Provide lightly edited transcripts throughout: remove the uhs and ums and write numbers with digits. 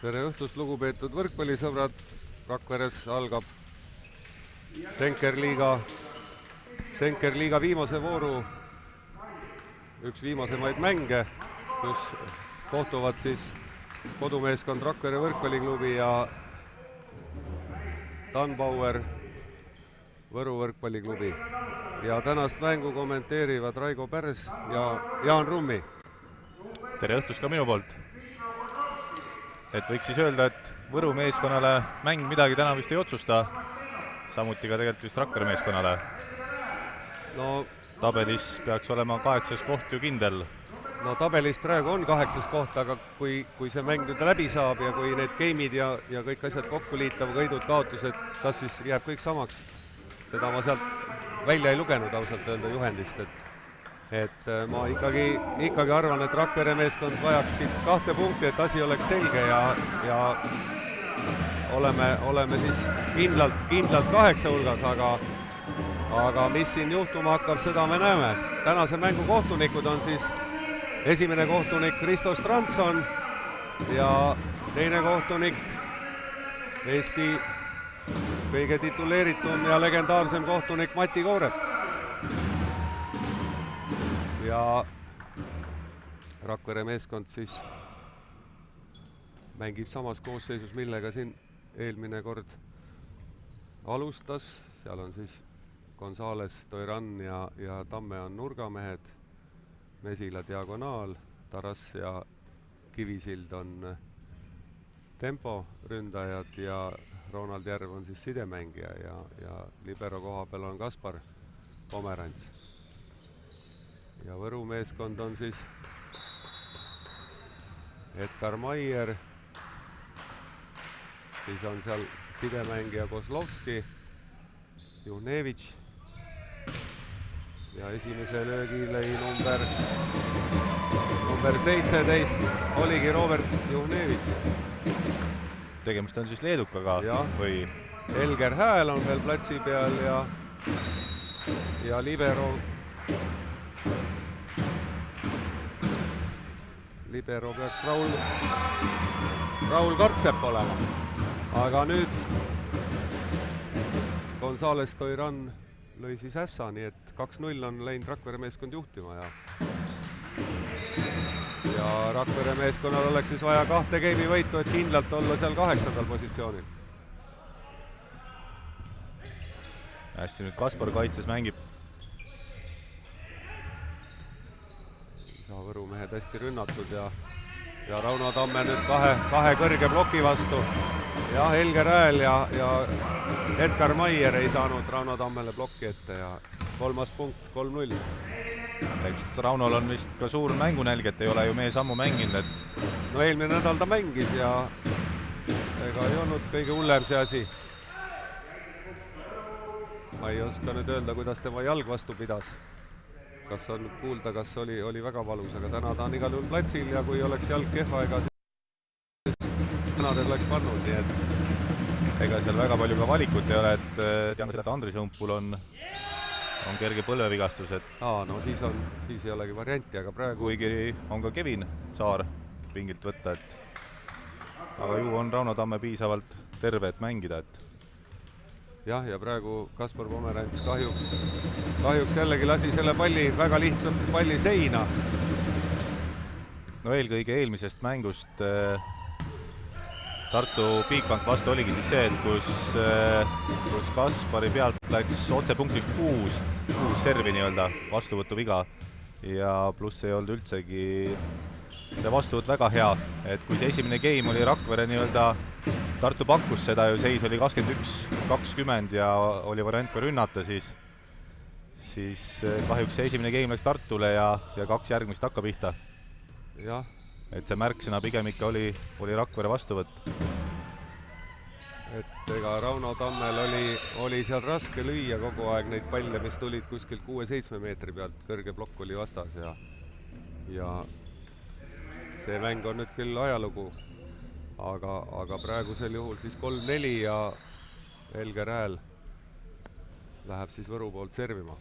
Tere õhtust, lugupeetud võrkpallisõbrad. Rakveres algab Schenker-liiga viimase vooru üks viimasemaid mänge, kus kohtuvad siis kodumeeskond Rakvere võrkpalliklubi ja Danbauer Võru võrkpalliklubi. Ja tänast mängu kommenteerivad Raigo Pärs ja Jaan Rummi. Tere õhtust ka minu poolt. Et võiks siis öelda, et Võru meeskonnale mäng midagi täna vist ei otsusta, samuti ka tegelikult vist Rakvere meeskonnale. No, tabelis peaks olema 8. koht ju kindel. No tabelis praegu on 8. koht, aga kui see mäng nüüd läbi saab ja kui need game'id ja kõik asjad kokku liitav, võidud, kaotused, kas siis jääb kõik samaks? Seda ma sealt välja ei lugenud ausalt öelda juhendist, et ma ikkagi arvan, et Rakvere meeskond vajaks siit 2 punkti, et asi oleks selge ja oleme siis kindlalt 8 hulgas, aga mis siin juhtuma hakkab, seda me näeme. Tänase mängu kohtunikud on siis esimene kohtunik Risto Strandson ja teine kohtunik Eesti kõige tituleeritum ja legendaarsem kohtunik Mati Koorep. Ja Rakvere meeskond siis mängib samas koosseisus, millega siin eelmine kord alustas. Seal on siis Gonzales, Toiran ja Tamme on nurgamehed, Mesila diagonaal, Taras ja Kivisild on tempo ründajad ja Ronald Järv on siis sidemängija ja libero koha peal on Kaspar Pomerants. Ja Võru meeskond on siis Edgar Maier, siis on seal sidemängija Kozlovski, Juhnevitš ja esimese löögi lõi number 17 oligi Robert Juhnevitš. Tegemist on siis leedukaga või? Helger Hääl on veel platsi peal ja libero peaks Raul Kartsepp olema. Aga nüüd Gonzales Toiran lõi siis ässa, nii et 2-0 on läinud Rakvere meeskond juhtima ja Rakvere meeskonnal oleks siis vaja 2 game'i võitu, et kindlalt olla seal 8. positsioonil. Hästi, nüüd Kaspar kaitses mängib. Võru mehed hästi rünnatud ja Rauno Tamme nüüd kahe kõrge ploki vastu. Ja Helger Hääl ja Edgar Maier ei saanud Rauno Tammele plokki ette ja 3. punkt, 3-0. Eks Raunol on vist ka suur mängunälg, et ei ole ju mees ammu mänginud, et... No eelmine nädal ta mängis ja ega ei olnud kõige hullem see asi. Ma ei oska nüüd öelda, kuidas tema jalg vastu pidas. Kas on kuulda, kas oli väga valus, aga täna ta on igal juhul platsil ja kui oleks jalg kehva, ega siis tänadel oleks pannud, nii et... Ega seal väga palju ka valikut ei ole, et teame seda, et Andris Õmpul on kerge põlvevigastus, et... No siis ei olegi varianti, aga praegu... Kuigi on ka Kevin Saar pingilt võtta, et... Aga ju on Rauno Tamme piisavalt terve, et mängida, et... Jah, ja praegu Kaspar Pomerants kahjuks jällegi lasi selle palli, väga lihtsalt palli seina. No eelkõige eelmisest mängust Tartu Bigbank vastu oligi siis see, et kus Kaspari pealt läks otse punktiks 6 servi nii-öelda vastuvõtu viga ja pluss ei olnud üldsegi see vastuvõtt väga hea, et kui see esimene game oli Rakvere nii-öelda Tartu pakkus seda ju, seis oli 21-20 ja oli variant ka rünnata, siis kahjuks see esimene game läks Tartule ja 2 järgmist hakka pihta. Jah. Et see märksõna pigem ikka oli Rakvere vastuvõtt. Et ega Rauno Tammel oli seal raske lüüa kogu aeg neid palle, mis tulid kuskil 6-7 meetri pealt, kõrge plokk oli vastas ja see mäng on nüüd küll ajalugu. Aga praegusel juhul siis 3-4 ja Helger Hääl läheb siis Võru poolt servima.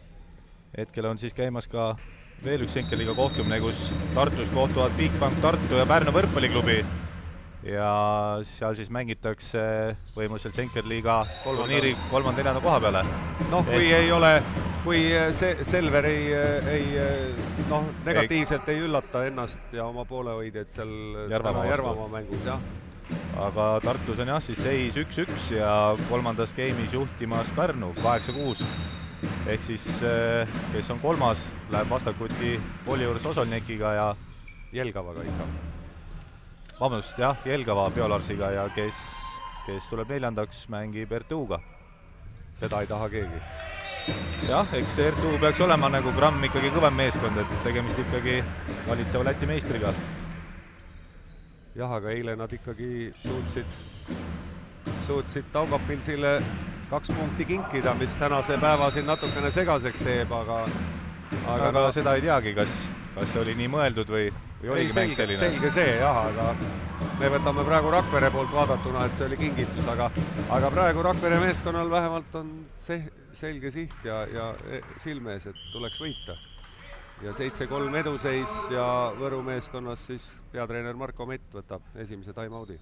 Hetkel on siis käimas ka veel üks Schenker-liiga kohtumine, kus Tartus kohtuvad Bigbank Tartu ja Pärnu võrkpalliklubi. ja seal siis mängitakse põhimõtteliselt Schenker-liiga turniiri 3.-4. koha peale. Noh, kui Selver ei negatiivselt ei üllata ennast ja oma poolehoidjaid seal Järvamaa mängus, jah. Aga Tartus on jah, siis seis 1-1 ja 3. game'is juhtimas Pärnu 8-6. Ehk siis, kes on 3., läheb vastakuti Polijurs Osolnikiga ja Jelgavaga ikka. Vabandust, jah, Jelgava Biolarsiga ja kes tuleb 4., mängib RTU-ga. Seda ei taha keegi. Jah, eks RTU peaks olema nagu gramm ikkagi kõvem meeskond, et tegemist ikkagi valitseva Läti meistriga. Jah, aga eile nad ikkagi suutsid Daugavpilsile 2 punkti kinkida, mis tänase päeva siin natukene segaseks teeb, aga seda ei teagi, kas see oli nii mõeldud või oligi mäng selline? Selge see, jah, aga me võtame praegu Rakvere poolt vaadatuna, et see oli kingitus, aga praegu Rakvere meeskonnal vähemalt on selge siht ja silmees, et tuleks võita. Ja 7-3 eduseis ja Võru meeskonnas siis peatreener Marko Mett võtab esimese time-out'i.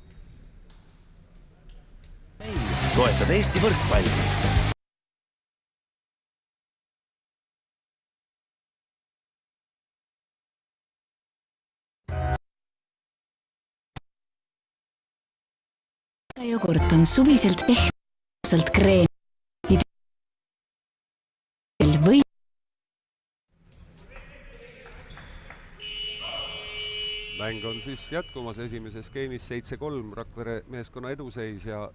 Toetad Eesti võrkpalli. Jogurt on suviselt pehmelt kreem. Või mäng on siis jätkumas esimeses game'is 7-3 Rakvere meeskonna eduseis ja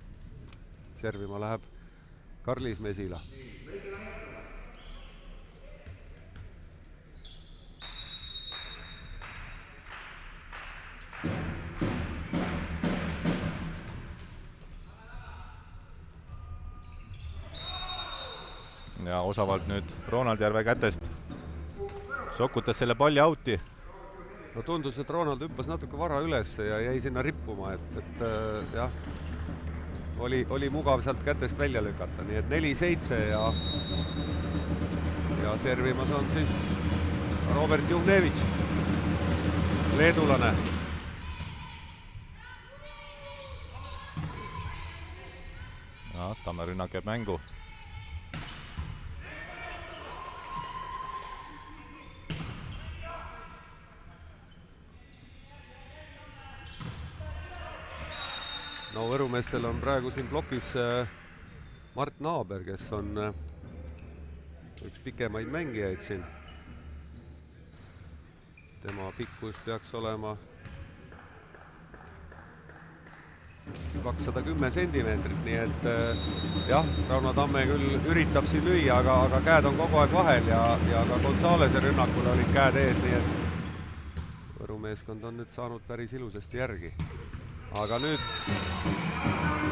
servima läheb Karlis Mesila. Ja osavalt nüüd Ronald Järve kätest sokutas selle palli out'i. No tundus, et Ronald hüppas natuke vara üles ja jäi sinna rippuma, et jah, oli mugav sealt kätest välja lükata, nii et 4-7 ja servimas on siis Robert Juhnevitš, leedulane. Ja, Tamme rünnak jääb mängu. No Võrumeestel on praegu siin plokis Mart Naaber, kes on üks pikemaid mängijaid siin. Tema pikkus peaks olema 210 sentimeetrit, nii et jah, Rauno Tamme küll üritab siin lüüa, aga käed on kogu aeg vahel ja ka Gonzalese rünnakul olid käed ees, nii et Võrumeeskond on nüüd saanud päris ilusasti järgi. Aga nüüd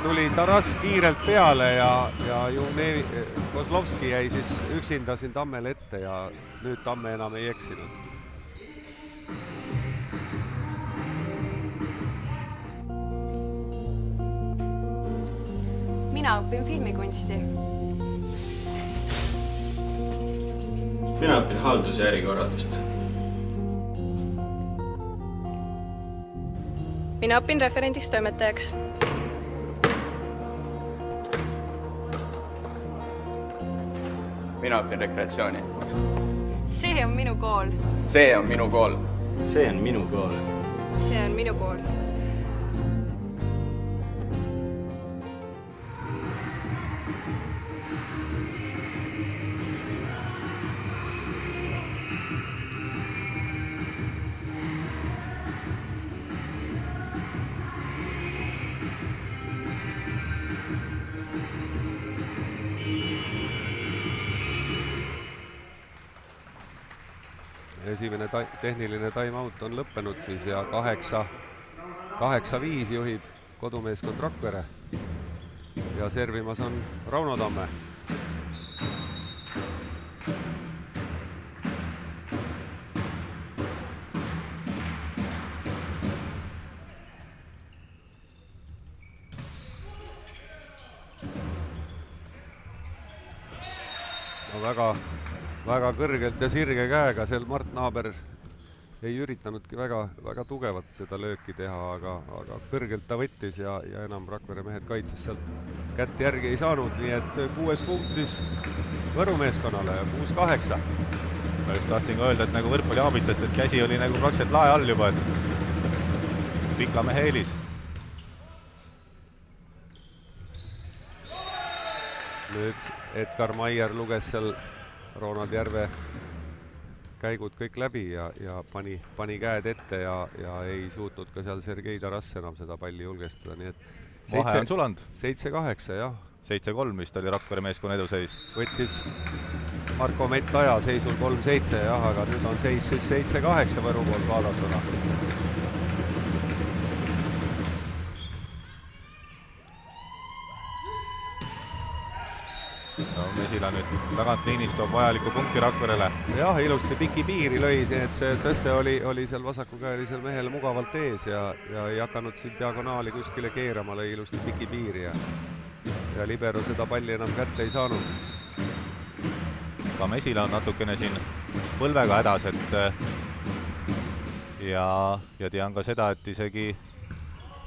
tuli Taras kiirelt peale ja Kozlovski jäi siis üksinda siin Tammele ette ja nüüd Tamme enam ei eksinud. Mina õpin filmikunsti. Mina õpin haldus- ja ärikorraldust. Mina õpin referendiks toimetajaks. Mina õpin rekreatsiooni. See on minu kool. See on minu kool. See on minu kool. See on minu kool. Esimene tehniline time-out on lõppenud siis ja 8-5 juhib kodumeeskond Rakvere ja servimas on Rauno Tamme. No väga kõrgelt ja sirge käega seal Mart Naaber ei üritanudki väga tugevat seda lööki teha, aga kõrgelt ta võttis ja enam Rakvere mehed kaitses sealt kätt järgi ei saanud, nii et 6 punkt siis Võru meeskonnale ja 6-8. Ma just tahtsin ka öelda, et nagu võrkpalliaabitsast, et käsi oli nagu praktiliselt lae all juba, et pika mehe eelis. Nüüd Edgar Maier luges seal Ronald Järve käigud kõik läbi ja pani käed ette ja ei suutnud ka seal Sergei Tarass enam seda palli julgestada, nii et Vahe on sulanud. 7-8, jah. 7-3 vist oli Rakvere meeskonna eduseis. Võttis Marko Mett aja seisul 3-7, jah, aga nüüd on seis siis 7-8 Võru poolt vaadatuna. No, Mesila nüüd tagant liinist toob vajaliku punkti Rakverele. Jah, ilusti piki piiri lõi, et see tõste oli seal vasakukäelisel mehel mugavalt ees ja ei hakanud siin diagonaali kuskile keerama, lõi ilusti piki piiri ja libero seda palli enam kätte ei saanud. Ka Mesila on natukene siin põlvega hädas, et ja tean ka seda, et isegi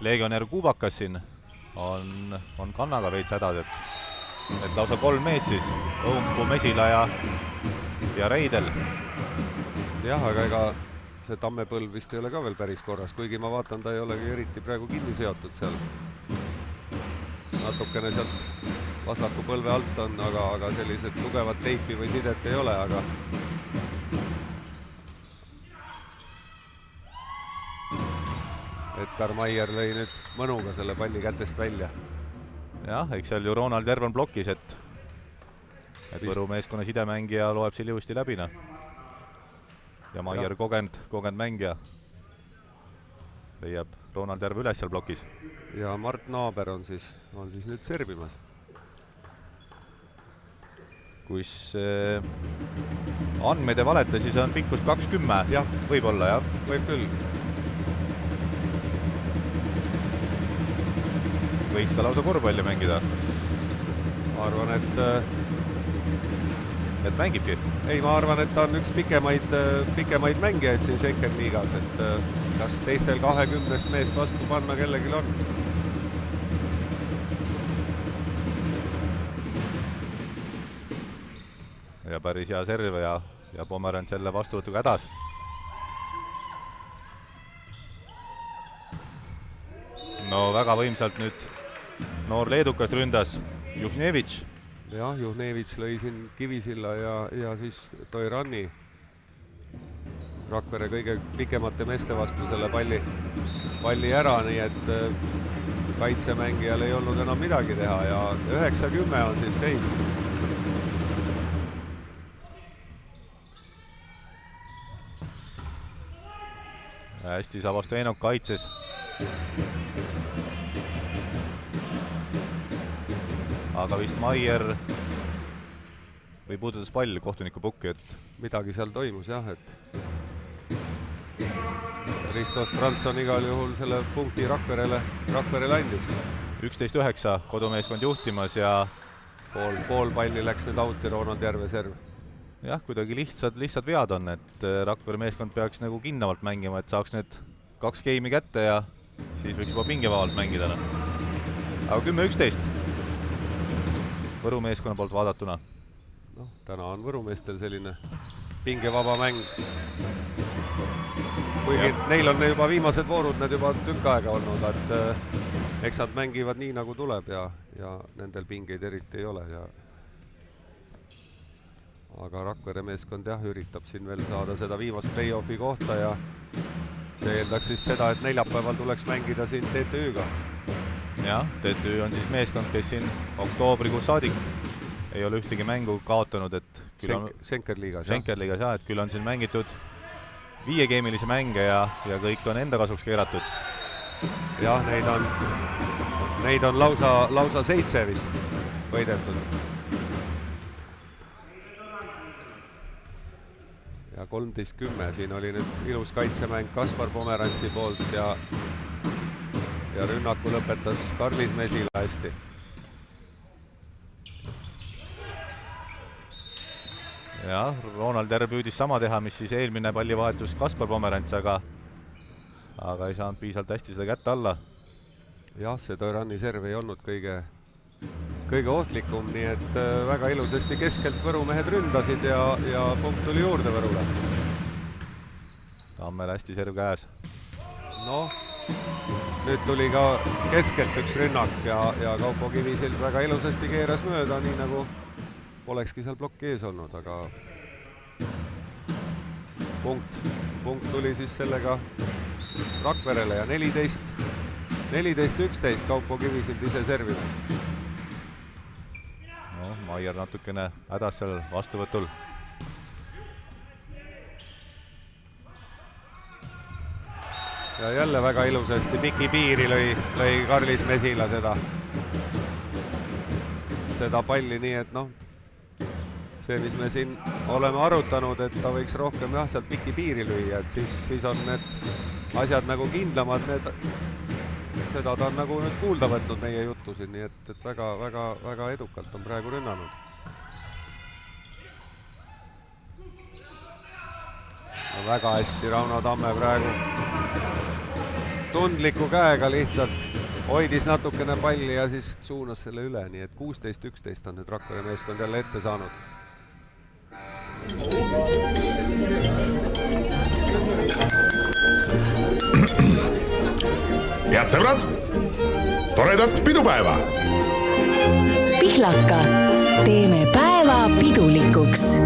legionär Kubakas siin on kannaga veits hädas, et lausa 3 mees siis, Õunpuu, Mesila ja Reidel. Jah, aga ega see Tammepõlv vist ei ole ka veel päris korras, kuigi ma vaatan, ta ei olegi eriti praegu kinni seotud seal. Natukene sealt vasaku põlve alt on, aga sellised tugevat teipi või sidet ei ole, aga Edgar Maier lõi nüüd mõnuga selle palli kätest välja. Jah, eks seal ju Ronald Järv on plokis, et Võru meeskonna sidemängija loeb siin ilusti läbi. Ja Maier kogenud mängija leiab Ronald Järv üles seal plokis. Ja Mart Naaber on siis nüüd servimas. Kus andmeid ei valeta, siis on pikkus 2-10. Jah. Võib-olla, jah. Võib küll. Võiks ka lausa korvpalli mängida. Ma arvan, et mängibki. Ei, ma arvan, et ta on üks pikemaid mängijaid siin Schenker-liigas, et kas teistel 20 meest vastu panna kellelgi on. Ja päris hea serv ja Pomerants selle vastuvõtuga hädas. No väga võimsalt nüüd noor leedukas ründas Juhnevitš. Jah, Juhnevitš lõi siin Kivisilla ja siis Toiranni Rakvere kõige pikemate meeste vastu selle palli ära, nii et kaitsemängijal ei olnud enam midagi teha ja 9-10 on siis seis. Hästi Savostenok kaitses. Aga vist Maier või puudutas pall kohtuniku pukki, et midagi seal toimus jah, et Risto Strandson igal juhul selle punkti Rakverele andis. 11-9 kodumeeskond juhtimas ja pool palli läks nüüd auti Ronald Järve serv. Jah, kuidagi lihtsad vead on, et Rakvere meeskond peaks nagu kindlamalt mängima, et saaks need 2 geimi kätte ja siis võiks juba pingevabalt mängida. Aga 10-11 Võru meeskonna poolt vaadatuna. Noh, täna on võrumeestel selline pingevaba mäng. Kuigi neil on juba viimased voorud, need juba tükk aega olnud, et eks nad mängivad nii nagu tuleb ja nendel pingeid eriti ei ole. Aga Rakvere meeskond jah, üritab siin veel saada seda viimast play-offi kohta ja see eeldaks siis seda, et neljapäeval tuleks mängida siin TTÜ-ga. Jah, TTÜ on siis meeskond, kes siin oktoobrikuus saadik ei ole ühtegi mängu kaotanud, et Schenker-liigas, jah, et küll on siin mängitud 5-geemilisi mänge ja kõik on enda kasuks keeratud. Jah, neid on lausa 7 vist võidetud. Ja 13-10, siin oli nüüd ilus kaitsemäng Kaspar Pomerantsi poolt ja rünnaku lõpetas Karlis Mesila hästi. jah, Ronald R püüdis sama teha, mis siis eelmine pallivahetus Kaspar Pomerants, aga ei saanud piisavalt hästi seda kätte alla. jah, see Toirani serv ei olnud kõige ohtlikum, nii et väga ilusasti keskelt Võru mehed ründasid ja punkt tuli juurde Võrule. Tammel hästi serv käes. Noh, nüüd tuli ka keskelt üks rünnak ja Kaupo Kivisild väga ilusasti keeras mööda, nii nagu polekski seal plokki ees olnud, aga punkt tuli siis sellega Rakverele ja 14-11 Kaupo Kivisild ise servimas. noh, Maier natukene hädas seal vastuvõtul. ja jälle väga ilusasti piki piiri lõi Karlis Mesila seda palli, nii et noh, see, mis me siin oleme arutanud, et ta võiks rohkem jah, sealt piki piiri lüüa, et siis on need asjad nagu kindlamad, seda ta on nagu nüüd kuulda võtnud meie juttu siin, nii et väga edukalt on praegu rünnanud. Väga hästi Rauno Tamme praegu tundliku käega lihtsalt hoidis natukene palli ja siis suunas selle üle, nii et 16-11 on nüüd Rakvere meeskond jälle ette saanud. Head sõbrad, toredat pidupäeva! Pihlaka, teeme päeva pidulikuks.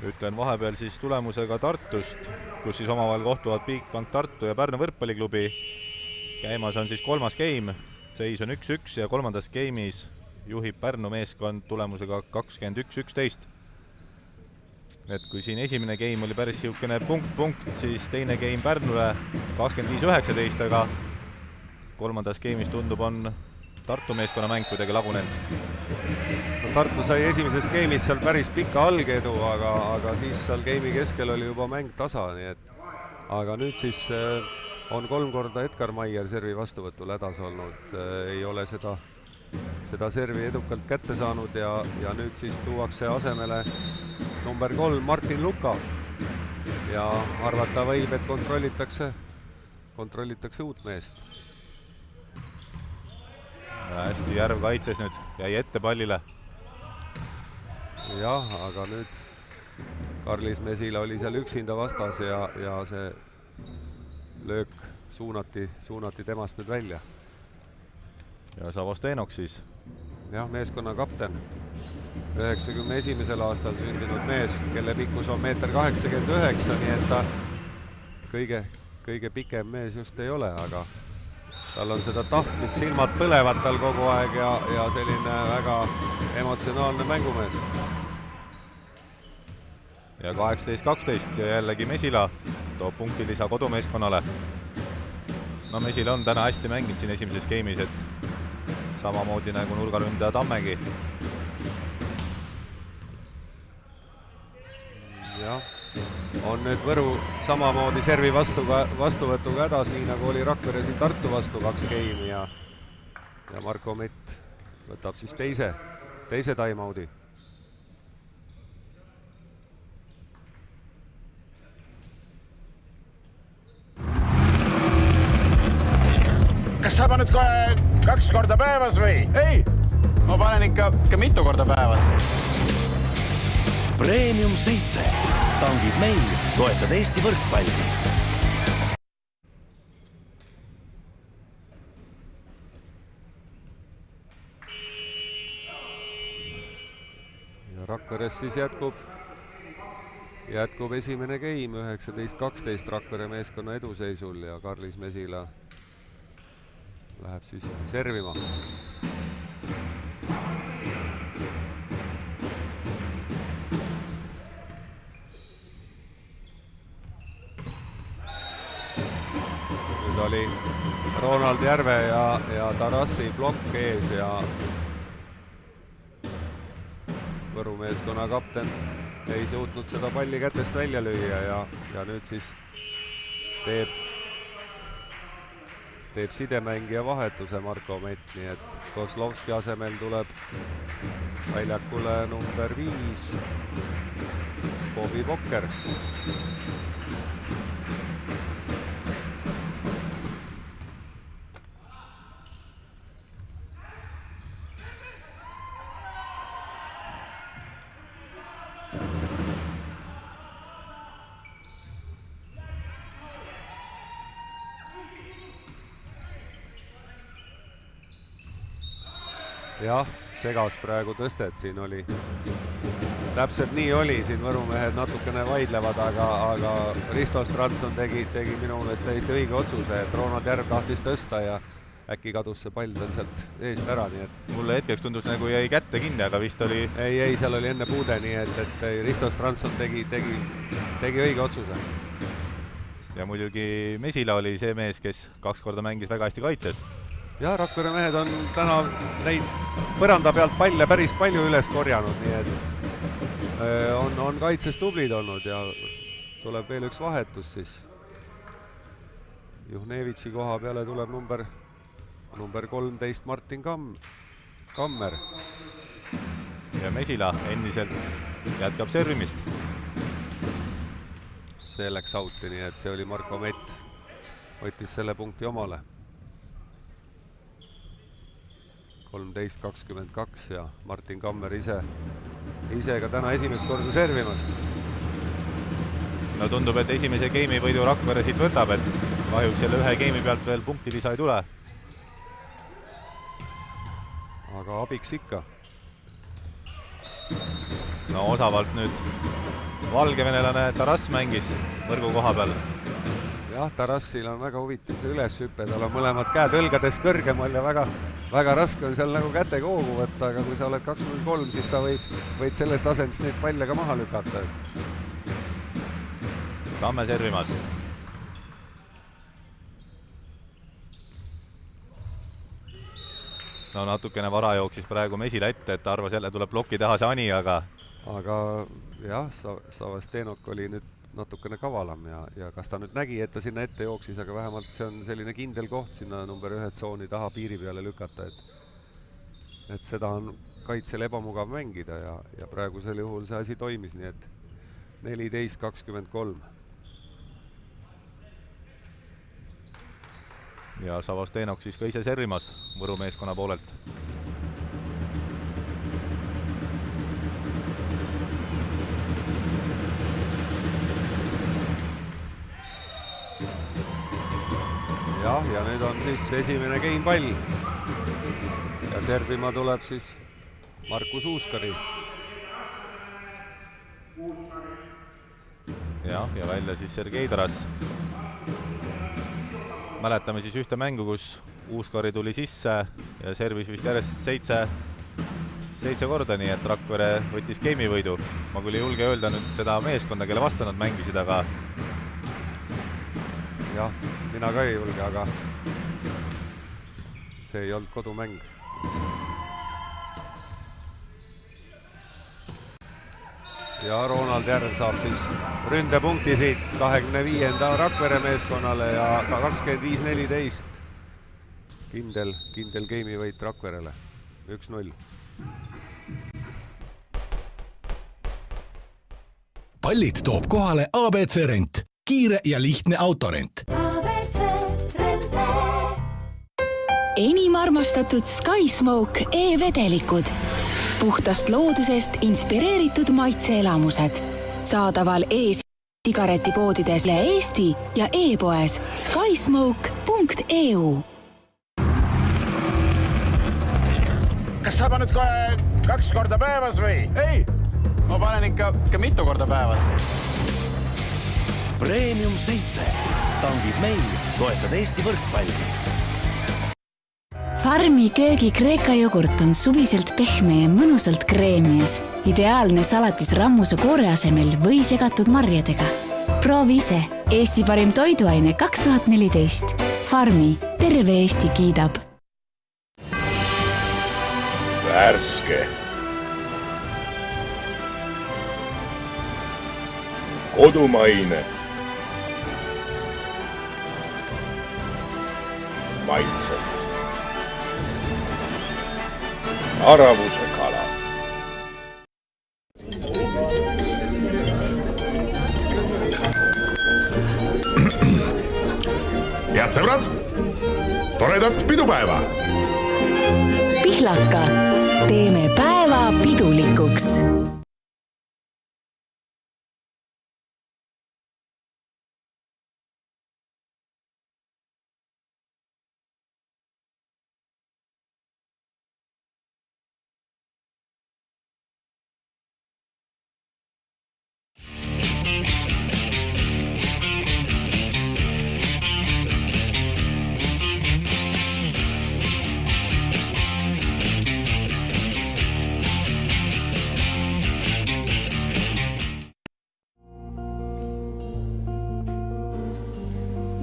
Ütlen vahepeal siis tulemusega Tartust, kus siis omavahel kohtuvad Bigbank Tartu ja Pärnu võrkpalliklubi. Käimas on siis 3. game, seis on 1-1 ja 3. game'is juhib Pärnu meeskond tulemusega 21-11. Et kui siin esimene game oli päris siukene punkt, siis teine game Pärnule 25-19, aga 3. game'is tundub on Tartu meeskonna mäng kuidagi lagunenud. Tartu sai esimeses game'is seal päris pika algedu, aga siis seal game'i keskel oli juba mäng tasa, nii et aga nüüd siis on 3 korda Edgar Maier servi vastuvõtul hädas olnud, ei ole seda servi edukalt kätte saanud ja nüüd siis tuuakse asemele number 3 Martin Luka ja arvata võib, et kontrollitakse uut meest. Hästi Järv kaitses nüüd, jäi ette pallile. Jah, aga nüüd Karlis Mesila oli seal üksinda vastas ja see löök suunati temast nüüd välja. Ja Savostenok siis. Jah, meeskonna kapten. 91. aastal sündinud mees, kelle pikkus on 1,89 m, nii et ta kõige pikem mees just ei ole, aga tal on seda tahtmist, silmad põlevad tal kogu aeg ja selline väga emotsionaalne mängumees. Ja 18-12 ja jällegi Mesila toob punkti lisa kodumeeskonnale. No Mesila on täna hästi mänginud siin esimeses game'is, et samamoodi nagu nurgaründaja Tammegi. Jah, on nüüd Võru samamoodi servi vastuvõtuga hädas, nii nagu oli Rakvere siin Tartu vastu 2 game'i ja Marko Mett võtab siis teise time-out'i. Kas sa paned kohe 2 korda päevas või? ei, ma panen ikka mitu korda päevas. Premium 7. Tangid meil, toetad Eesti võrkpalli. Ja Rakveres siis jätkub esimene game 19-12 Rakvere meeskonna eduseisul ja Karlis Mesila läheb siis servima. oli Ronald Järve ja Tarassi plokk ees ja Võru meeskonna kapten ei suutnud seda palli kätest välja lüüa ja nüüd siis teeb sidemängija vahetuse Marko Mett, nii et Kozlovski asemel tuleb väljakule number 5 Bobby Pokker. Jah, segas praegu tõstet, siin oli, täpselt nii oli, siin Võrumehed natukene vaidlevad, aga Risto Stranson tegi minu meelest täiesti õige otsuse, et Ronald Järv tahtis tõsta ja äkki kadus see pall tal sealt eest ära, nii et mulle hetkeks tundus nagu jäi kätte kinni, aga vist oli... Ei, seal oli enne puude, nii et Risto Stranson tegi õige otsuse. Ja muidugi Mesila oli see mees, kes 2 korda mängis väga hästi kaitses. Ja Rakvere mehed on täna neid põranda pealt palle päris palju üles korjanud, nii et on kaitses tublid olnud ja tuleb veel üks vahetus siis. Juhnevitsi koha peale tuleb number 13 Martin Kammer. Ja Mesila endiselt jätkab servimist. See läks outi, nii et see oli Marko Mett. Võttis selle punkti omale. 13-22 ja Martin Kammer ise ka täna esimest korda servimas. No tundub, et esimese game'i võidu Rakvere siit võtab, et kahjuks selle ühe game'i pealt veel punkti lisa ei tule. Aga abiks ikka. No osavalt nüüd valgevenelane Taras mängis võrgu koha peal. Jah, Tarassil on väga huvitav see üleshüppe, tal on mõlemad käed õlgadest kõrgemal ja väga raske on seal nagu kätega hoogu võtta, aga kui sa oled 2-3, siis sa võid sellest asendist neid palle ka maha lükata. Tamme servimas. No natukene vara jooksis praegu Mesila ette, et arvas jälle tuleb ploki taha see Ani, aga jah, Savastenok oli nüüd natukene kavalam ja kas ta nüüd nägi, et ta sinna ette jooksis, aga vähemalt see on selline kindel koht sinna number 1 tsooni taha piiri peale lükata, et seda on kaitsel ebamugav mängida ja praegusel juhul see asi toimis, nii et 14-23. Ja Savastenok siis ka ise servimas Võru meeskonna poolelt. Ja nüüd on siis esimene game pall ja servima tuleb siis Markus Uuskari. Ja välja siis Sergei Taras. Mäletame siis ühte mängu, kus Uuskari tuli sisse ja servis vist järjest 7 korda, nii et Rakvere võttis game'i võidu. Ma küll ei julge öelda nüüd seda meeskonda, kelle vastu nad mängisid, aga jah, mina ka ei julge, aga see ei olnud kodumäng. Ja Ronald Järv saab siis ründepunkti siit 25. Rakvere meeskonnale ja 25-14. Kindel game'i võit Rakverele. 1-0. Pallid toob kohale ABC Rent. Kiire ja lihtne autorent. Enim armastatud SkySmoke e-vedelikud. Puhtast loodusest inspireeritud maitseelamused. Saadaval e-sigaretipoodides üle Eesti ja e-poes skysmoke.eu. Kas sa paned kohe 2 korda päevas või? Ei, ma panen ikka mitu korda päevas. Premium 7. Tangid meil, toetad Eesti võrkpalli. Farmi köögi Kreeka jogurt on suviselt pehme ja mõnusalt kreemias. Ideaalne salatis rammuse koore asemel või segatud marjadega. Proovi ise. Eesti parim toiduaine 2014. Farmi, terve Eesti kiidab. Värske. Kodumaine. Maitse. Aravuse kala. Head sõbrad, toredat pidupäeva! Pihlaka, teeme päeva pidulikuks.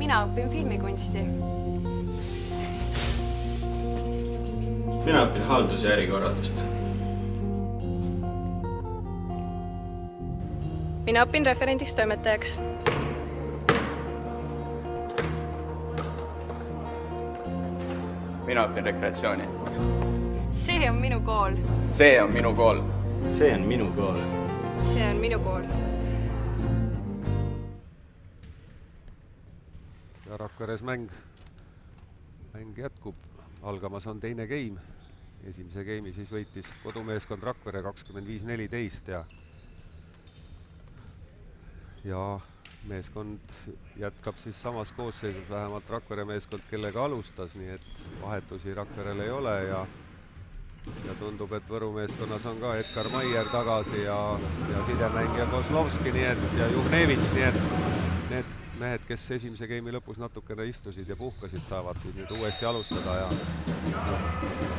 Mina õpin filmikunsti. Mina õpin haldus- ja ärikorraldust. Mina õpin referendiks toimetajaks. Mina õpin rekreatsiooni. See on minu kool. See on minu kool. See on minu kool. See on minu kool. Ja Rakveres mäng jätkub. Algamas on teine game. Esimese game'i siis võitis kodumeeskond Rakvere 25-14 ja meeskond jätkab siis samas koosseisus, vähemalt Rakvere meeskond, kellega alustas, nii et vahetusi Rakverel ei ole ja tundub, et Võru meeskonnas on ka Edgar Maier tagasi ja sidemängija Kozlovski, nii et ja Juhnevits, nii et need mehed, kes esimese game'i lõpus natukene istusid ja puhkasid, saavad siis nüüd uuesti alustada ja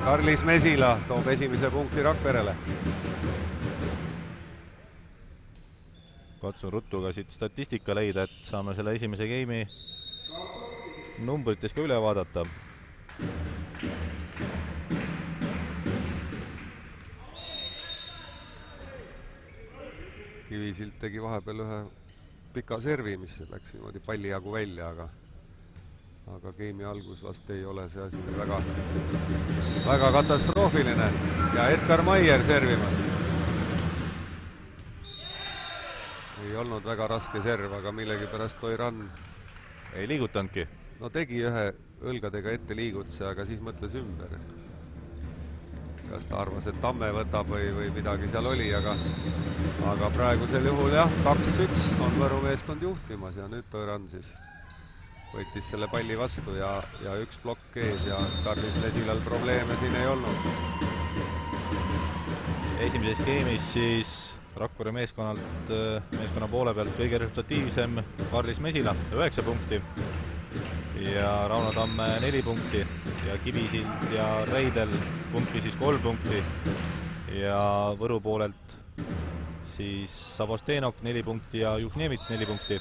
Karlis Mesila toob esimese punkti Rakverele. Katsun ruttu ka siit statistika leida, et saame selle esimese game'i numbrites ka üle vaadata. Kivisild tegi vahepeal ühe pika servi, mis läks niimoodi palli jagu välja, aga game'i algus vast ei ole see asi väga katastroofiline ja Edgar Maier servimas. Ei olnud väga raske serv, aga millegipärast Toiran ei liigutanudki. No tegi ühe õlgadega ette liigutse, aga siis mõtles ümber. Kas ta arvas, et Tamme võtab või midagi seal oli, aga praegusel juhul jah, 2-1 on Võru meeskond juhtimas ja nüüd Toiran siis võitis selle palli vastu ja üks plokk ees ja Karlis Mesilal probleeme siin ei olnud. Esimeses game'is siis Rakvere meeskonna poole pealt kõige resultatiivsem Karlis Mesila 9 punkti ja Rauno Tamme 4 punkti ja Kivisild ja Reidel kumki siis 3 punkti ja Võru poolelt siis Savostenok 4 punkti ja Juhnevits 4 punkti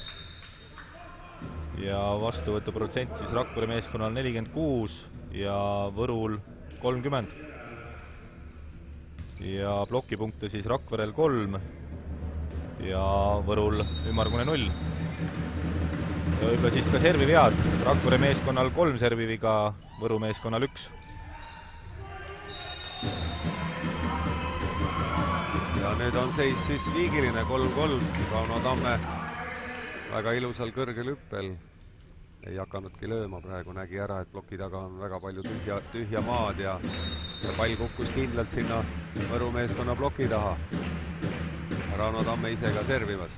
ja vastuvõtuprotsent siis Rakvere meeskonnal 46 ja Võrul 30 ja plokipunkte siis Rakverel 3 ja Võrul ümmargune 0 ja võib-olla siis ka servivead. Rakvere meeskonnal 3 serviviga, Võru meeskonnal 1. Ja nüüd on seis siis viigiline 3-3. Rauno Tamme väga ilusal kõrgel hüppel. Ei hakanudki lööma praegu, nägi ära, et ploki taga on väga palju tühja maad ja pall kukkus kindlalt sinna Võru meeskonna ploki taha. Rauno Tamme ise ka servimas.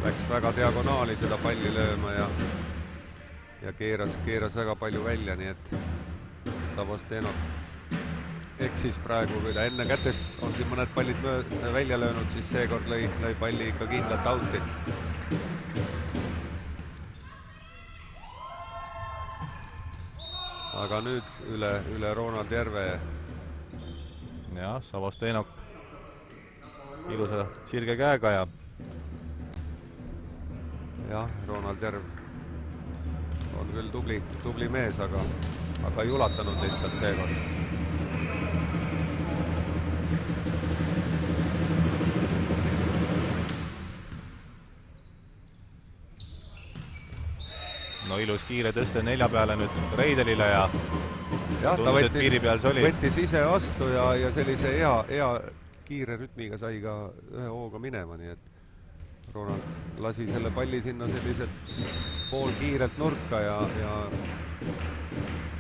Läks väga diagonaali seda palli lööma ja keeras väga palju välja, nii et Savostenok eksis praegu, kui ta enne kätest on siin mõned pallid välja löönud, siis seekord lõi palli ikka kindlalt out'i. Aga nüüd üle Ronald Järve. Jah, Savostenok ilusa sirge käega ja jah, Ronald Järv on küll tubli mees, aga ei ulatanud lihtsalt seekord. no ilus kiire tõste 4 peale nüüd Reidelile ja ta võttis ise vastu ja sellise hea kiire rütmiga sai ka ühe hooga minema, nii et Ronald lasi selle palli sinna selliselt poolkiirelt nurka ja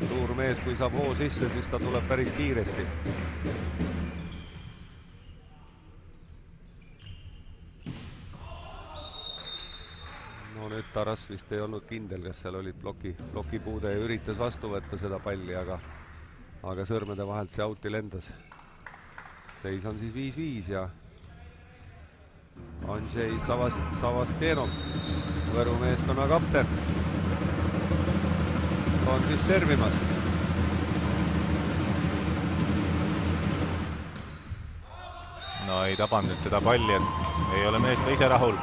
suur mees, kui saab hoo sisse, siis ta tuleb päris kiiresti. No nüüd Taras vist ei olnud kindel, kas seal olid plokipuude ja üritas vastu võtta seda palli, aga sõrmede vahelt see outi lendas. Seis on siis 5-5 ja Andrzej Savastenov, Võru meeskonna kapten, on siis servimas. no ei tabanud nüüd seda palli, et ei ole mees ka ise rahul.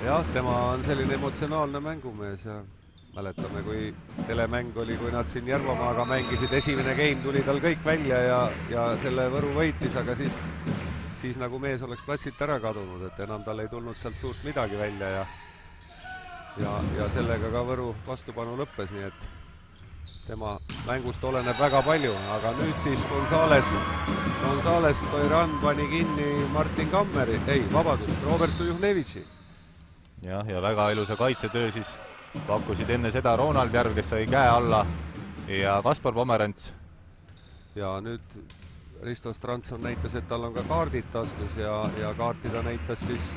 jah, tema on selline emotsionaalne mängumees ja mäletame, kui telemäng oli, kui nad siin Järvamaaga mängisid, esimene game tuli tal kõik välja ja selle Võru võitis, aga siis nagu mees oleks platsilt ära kadunud, et enam tal ei tulnud sealt suurt midagi välja ja sellega ka Võru vastupanu lõppes, nii et tema mängust oleneb väga palju, aga nüüd siis Gonzales Toiran pani kinni Martin Kammeri, Robert Juhnevitši. ja väga ilusa kaitsetöö siis pakkusid enne seda Ronald Järv, kes sai käe alla, ja Kaspar Pomerants. ja nüüd Risto Strandson näitas, et tal on ka kaardid taskus ja kaarti ta näitas siis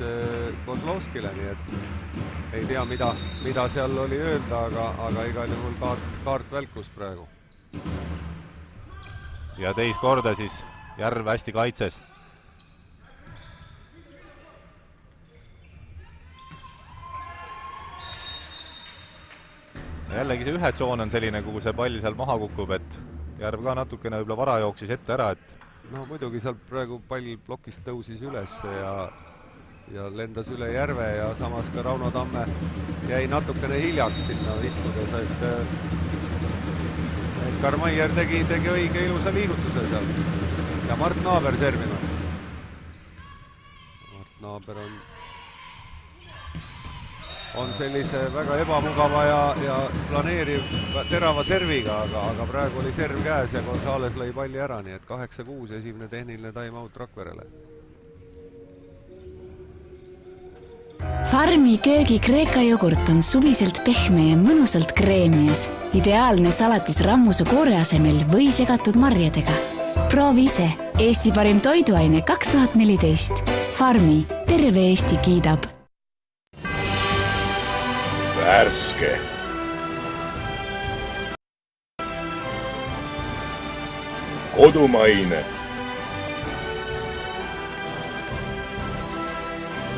Kozlovskile, nii et ei tea, mida seal oli öelda, aga igal juhul kaart välkus praegu. ja teist korda siis Järv hästi kaitses. jällegi see ühe tsoon on selline, kuhu see pall seal maha kukub, et Järv ka natukene võib-olla vara jooksis ette ära, et no muidugi seal praegu pall plokist tõusis üles ja lendas üle järve ja samas ka Rauno Tamme jäi natukene hiljaks sinna viskudes, et Karmaier tegi õige ilusa liigutuse seal ja Mart Naaber servimas. Mart Naaber on sellise väga ebamugava ja planeeriv terava serviga, aga praegu oli serv käes ja Gonzales lõi palli ära, nii et 8-6 esimene tehniline time-out Rakverele. Farmi köögi Kreeka jogurt on suviselt pehme ja mõnusalt kreemias. Ideaalne salatis rammuse koore asemel või segatud marjadega. Proovi ise. Eesti parim toiduaine 2014. Farmi. Terve Eesti kiidab. Värske. Kodumaine.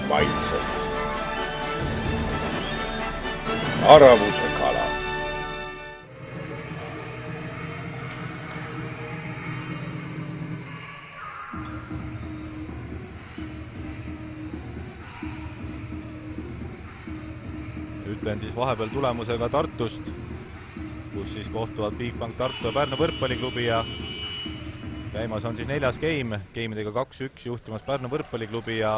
Maitse. Aravuse kala. Ütlen siis vahepeal tulemusega Tartust, kus siis kohtuvad Bigbank Tartu ja Pärnu võrkpalliklubi ja käimas on siis 4. game, gameidega 2-1 juhtimas Pärnu võrkpalliklubi ja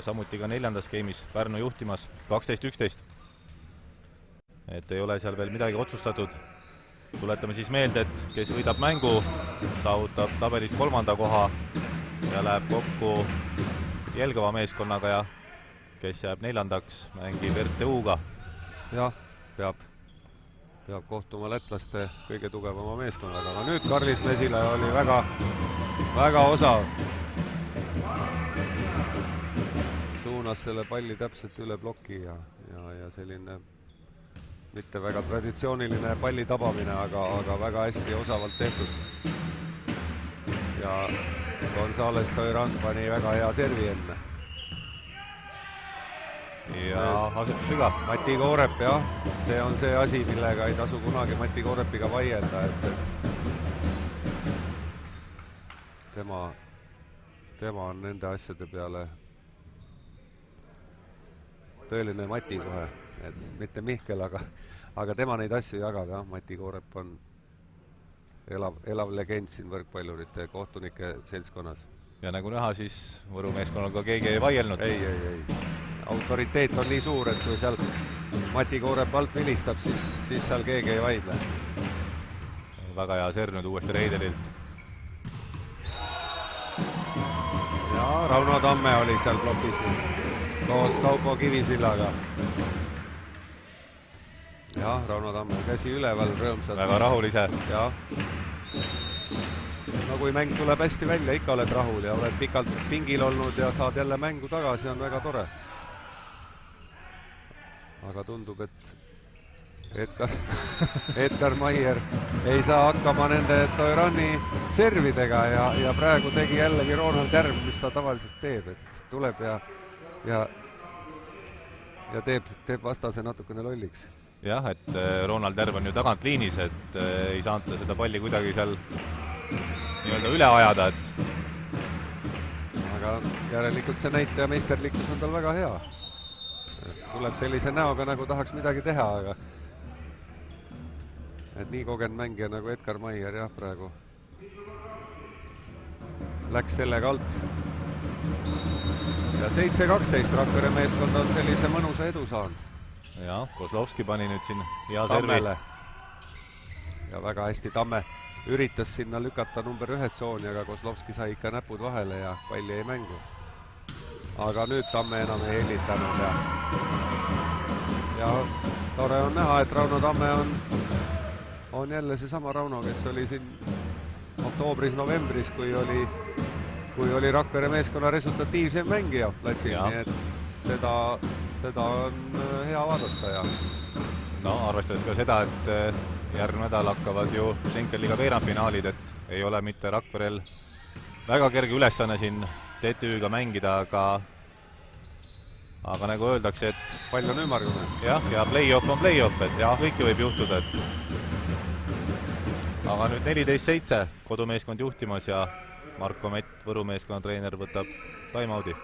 samuti ka 4. game'is Pärnu juhtimas 12-11. Et ei ole seal veel midagi otsustatud. Tuletame siis meelde, et kes võidab mängu, saavutab tabelis 3. koha ja läheb kokku Jelgava meeskonnaga ja kes jääb 4. mängib RTU-ga. jah, peab kohtuma lätlaste kõige tugevama meeskonnaga, aga nüüd Karlis Mesila oli väga osav. Suunas selle palli täpselt üle ploki ja selline mitte väga traditsiooniline palli tabamine, aga väga hästi osavalt tehtud. Ja Gonzales Toiran pani väga hea servi enne. Ja asetusviga. Mati Koorep, jah, see on see asi, millega ei tasu kunagi Mati Koorepiga vaielda, et tema tema on nende asjade peale tõeline Mati kohe, et mitte Mihkel, aga tema neid asju jagab, jah. Mati Koorep on elav legend siin võrkpallurite kohtunike seltskonnas. Ja nagu näha, siis Võru meeskonnaga keegi ei vaielnud. Ei. Autoriteet on nii suur, et kui seal Mati Koorep alt vilistab, siis seal keegi ei vaidle. Väga hea serv nüüd uuesti Reiderilt. Ja Rauno Tamme oli seal plokis nüüd koos Kaupo Kivisillaga. Ja Rauno Tamme käsi üleval, rõõmsad. Väga rahul ise. Ja. No kui mäng tuleb hästi välja, ikka oled rahul ja oled pikalt pingil olnud ja saad jälle mängu tagasi, on väga tore. Aga tundub, et Edgar Maier ei saa hakkama nende Toirani servidega ja praegu tegi jällegi Ronald Järv, mis ta tavaliselt teeb, et tuleb ja teeb vastase natukene lolliks. Jah, et Ronald Järv on ju tagant liinis, et ei saanud ta seda palli kuidagi seal nii-öelda üle ajada, aga järelikult see näitaja meisterlikkus on tal väga hea. Tuleb sellise näoga, nagu tahaks midagi teha, aga et nii kogenud mängija nagu Edgar Maier, jah, praegu läks sellega alt. Ja 7-12 Rakvere meeskond on sellise mõnusa edu saanud. Ja, Kozlovski pani nüüd siin hea servi. Ja väga hästi Tamme üritas sinna lükata number 1 tsooni, aga Kozlovski sai ikka näpud vahele ja palli ei mängu. Aga nüüd Tamme enam ei hellitanud ja tore on näha, et Rauno Tamme on jälle seesama Rauno, kes oli siin oktoobris-novembris, kui oli Rakvere meeskonna resultatiivsem mängija platsil, nii et seda on hea vaadata. Ja no arvestades ka seda, et järgmine nädal hakkavad ju Schenkel-liiga veerandfinaalid, et ei ole mitte Rakverel väga kerge ülesanne siin TTÜ-ga mängida, aga nagu öeldakse, et pall on ümmargune. Jah, ja play-off on play-off, et kõike võib juhtuda, et aga nüüd 14-7 kodumeeskond juhtimas ja Marko Mett, Võru meeskonna treener, võtab time-out'i.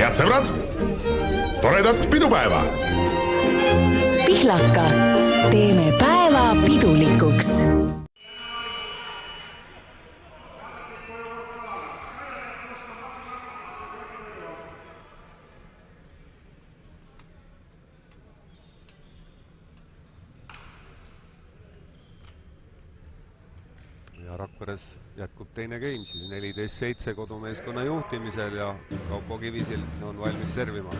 Head sõbrad, toredat pidupäeva! Pihlaka, teeme päeva pidulikuks! Ja Rakveres jätkub teine game siis 14-7 kodumeeskonna juhtimisel ja Kaupo Kivisild on valmis servima.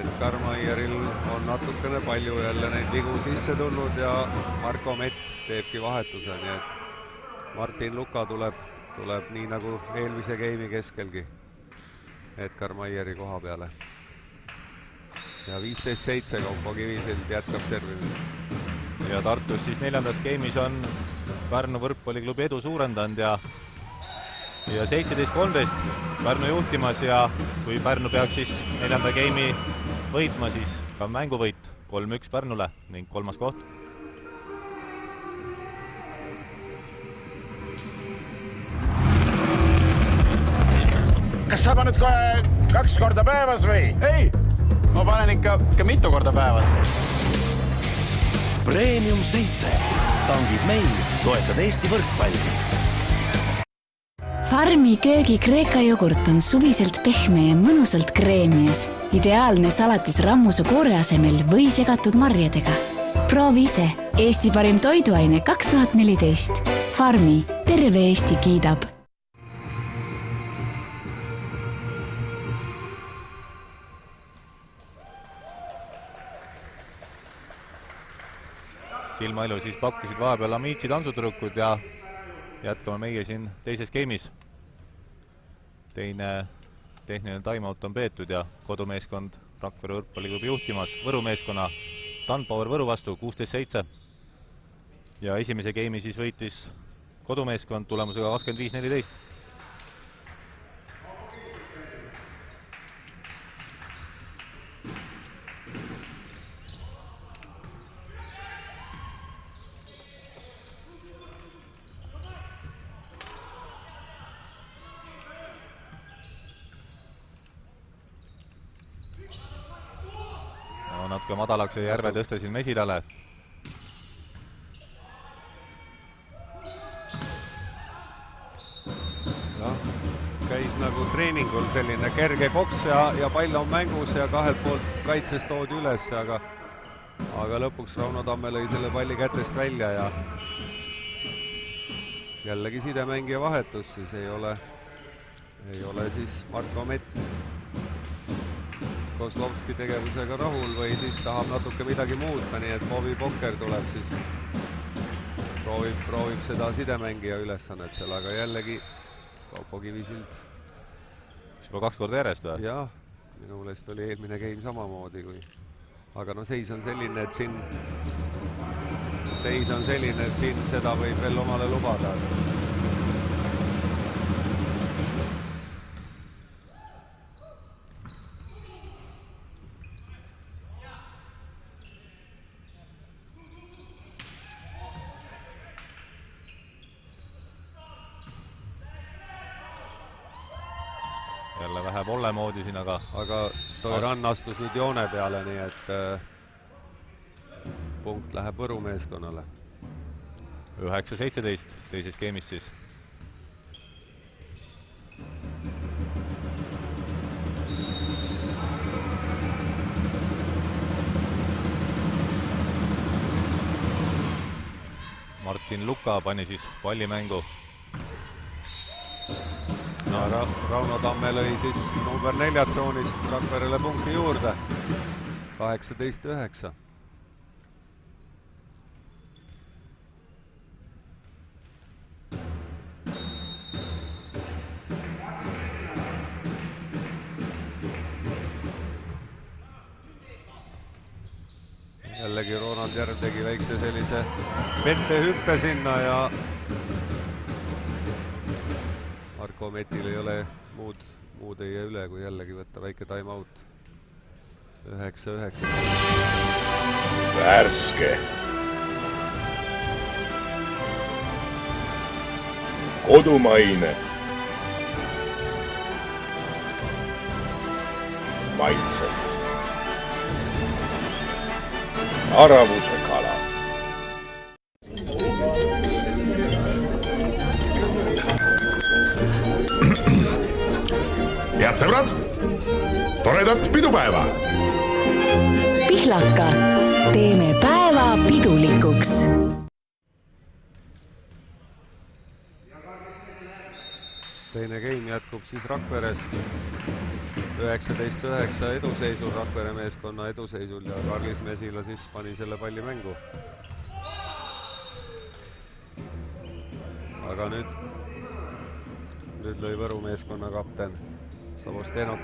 Edgar Maieril on natukene palju jälle neid vigu sisse tulnud ja Marko Mett teebki vahetuse, nii et Martin Luka tuleb nii nagu eelmise game'i keskelgi Edgar Maieri koha peale. Ja 15-7 Kaupo Kivisild jätkab servimist. Ja Tartus siis 4. game'is on Pärnu võrkpalliklubi edu suurendanud ja 17-13 Pärnu juhtimas ja kui Pärnu peaks siis 4. game'i võitma, siis ka mänguvõit 3-1 Pärnule ning 3. koht. Kas saba nüüd kohe 2 korda päevas või? Ei, ma panen ikka mitu korda päevas. Premium 7. Tangid meil, toetad Eesti võrkpalli. Farmi köögi Kreeka jogurt on suviselt pehme ja mõnusalt kreemias. Ideaalne salatis rammusu koore asemel või segatud marjadega. Proovi ise. Eesti parim toiduaine 2014. Farmi. Terve Eesti kiidab. Silmailu siis pakkusid vahepeal Amiitsi tantsutüdrukud ja jätkame meie siin teises game'is. Teine tehniline time-out on peetud ja kodumeeskond Rakvere võrkpalliklubi juhtimas Võru meeskonna Danpower Võru vastu 16-7. Ja esimese game'i siis võitis kodumeeskond tulemusega 25-14. Natuke madalaks ja Järve tõste siin Mesilale. Käis nagu treeningul selline kerge koks ja pall on mängus ja kahelt poolt kaitses toodi üles, aga lõpuks Rauno Tamme lõi selle palli kätest välja ja jällegi sidemängija vahetus, siis ei ole siis Marko Mett Kozlovski tegevusega rahul või siis tahab natuke midagi muuta, nii et Bobby Pokker tuleb siis, proovib seda sidemängija ülesannet seal, aga jällegi Kaupo Kivisild. Juba 2 korda järjest või? Jah, minu meelest oli eelmine game samamoodi kui... Aga no seis on selline, et siin seda võib veel omale lubada. Jälle vähe volle moodi siin, aga Toirann astus nüüd joone peale, nii et punkt läheb Võru meeskonnale. 9-17 teises game'is siis. Martin Luka pani siis pallimängu. Rauno Tamme lõi siis number 4 tsoonist Rakverele punkti juurde. 18-9. Jällegi Ronald Järv tegi väikse sellise vettehüppe sinna ja Marko Metil ei ole muud ei jää üle, kui jällegi võtta väike time out. 9-9. Värske. Kodumaine. Maitse. Aravuse kala. Head sõbrad, toredat pidupäeva! Pihlaka, teeme päeva pidulikuks. Teine game jätkub siis Rakveres. 19-9 eduseisul, Rakvere meeskonna eduseisul ja Karlis Mesila siis pani selle palli mängu. Aga nüüd lõi Võru meeskonna kapten Savostenok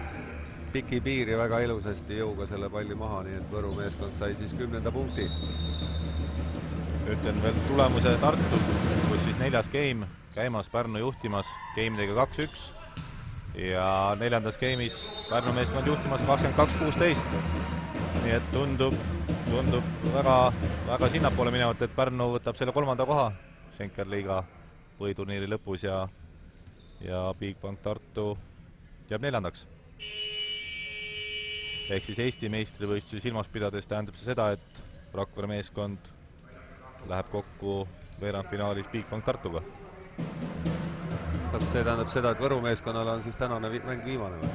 piki piiri väga ilusasti jõuga selle palli maha, nii et Võru meeskond sai siis 10. punkti. Ütlen veel tulemuse Tartust, kus siis 4. game käimas Pärnu juhtimas game'idega 2-1 ja 4. game'is Pärnu meeskond juhtimas 22-16. Nii et tundub väga sinnapoole minevat, et Pärnu võtab selle 3. koha Schenker-liiga võiturniiri lõpus ja Bigbank Tartu jääb 4. Ehk siis Eesti meistrivõistlusi silmas pidades tähendab see seda, et Rakvere meeskond läheb kokku veerandfinaalis Bigbank Tartuga. Kas see tähendab seda, et Võru meeskonnal on siis tänane mäng viimane või?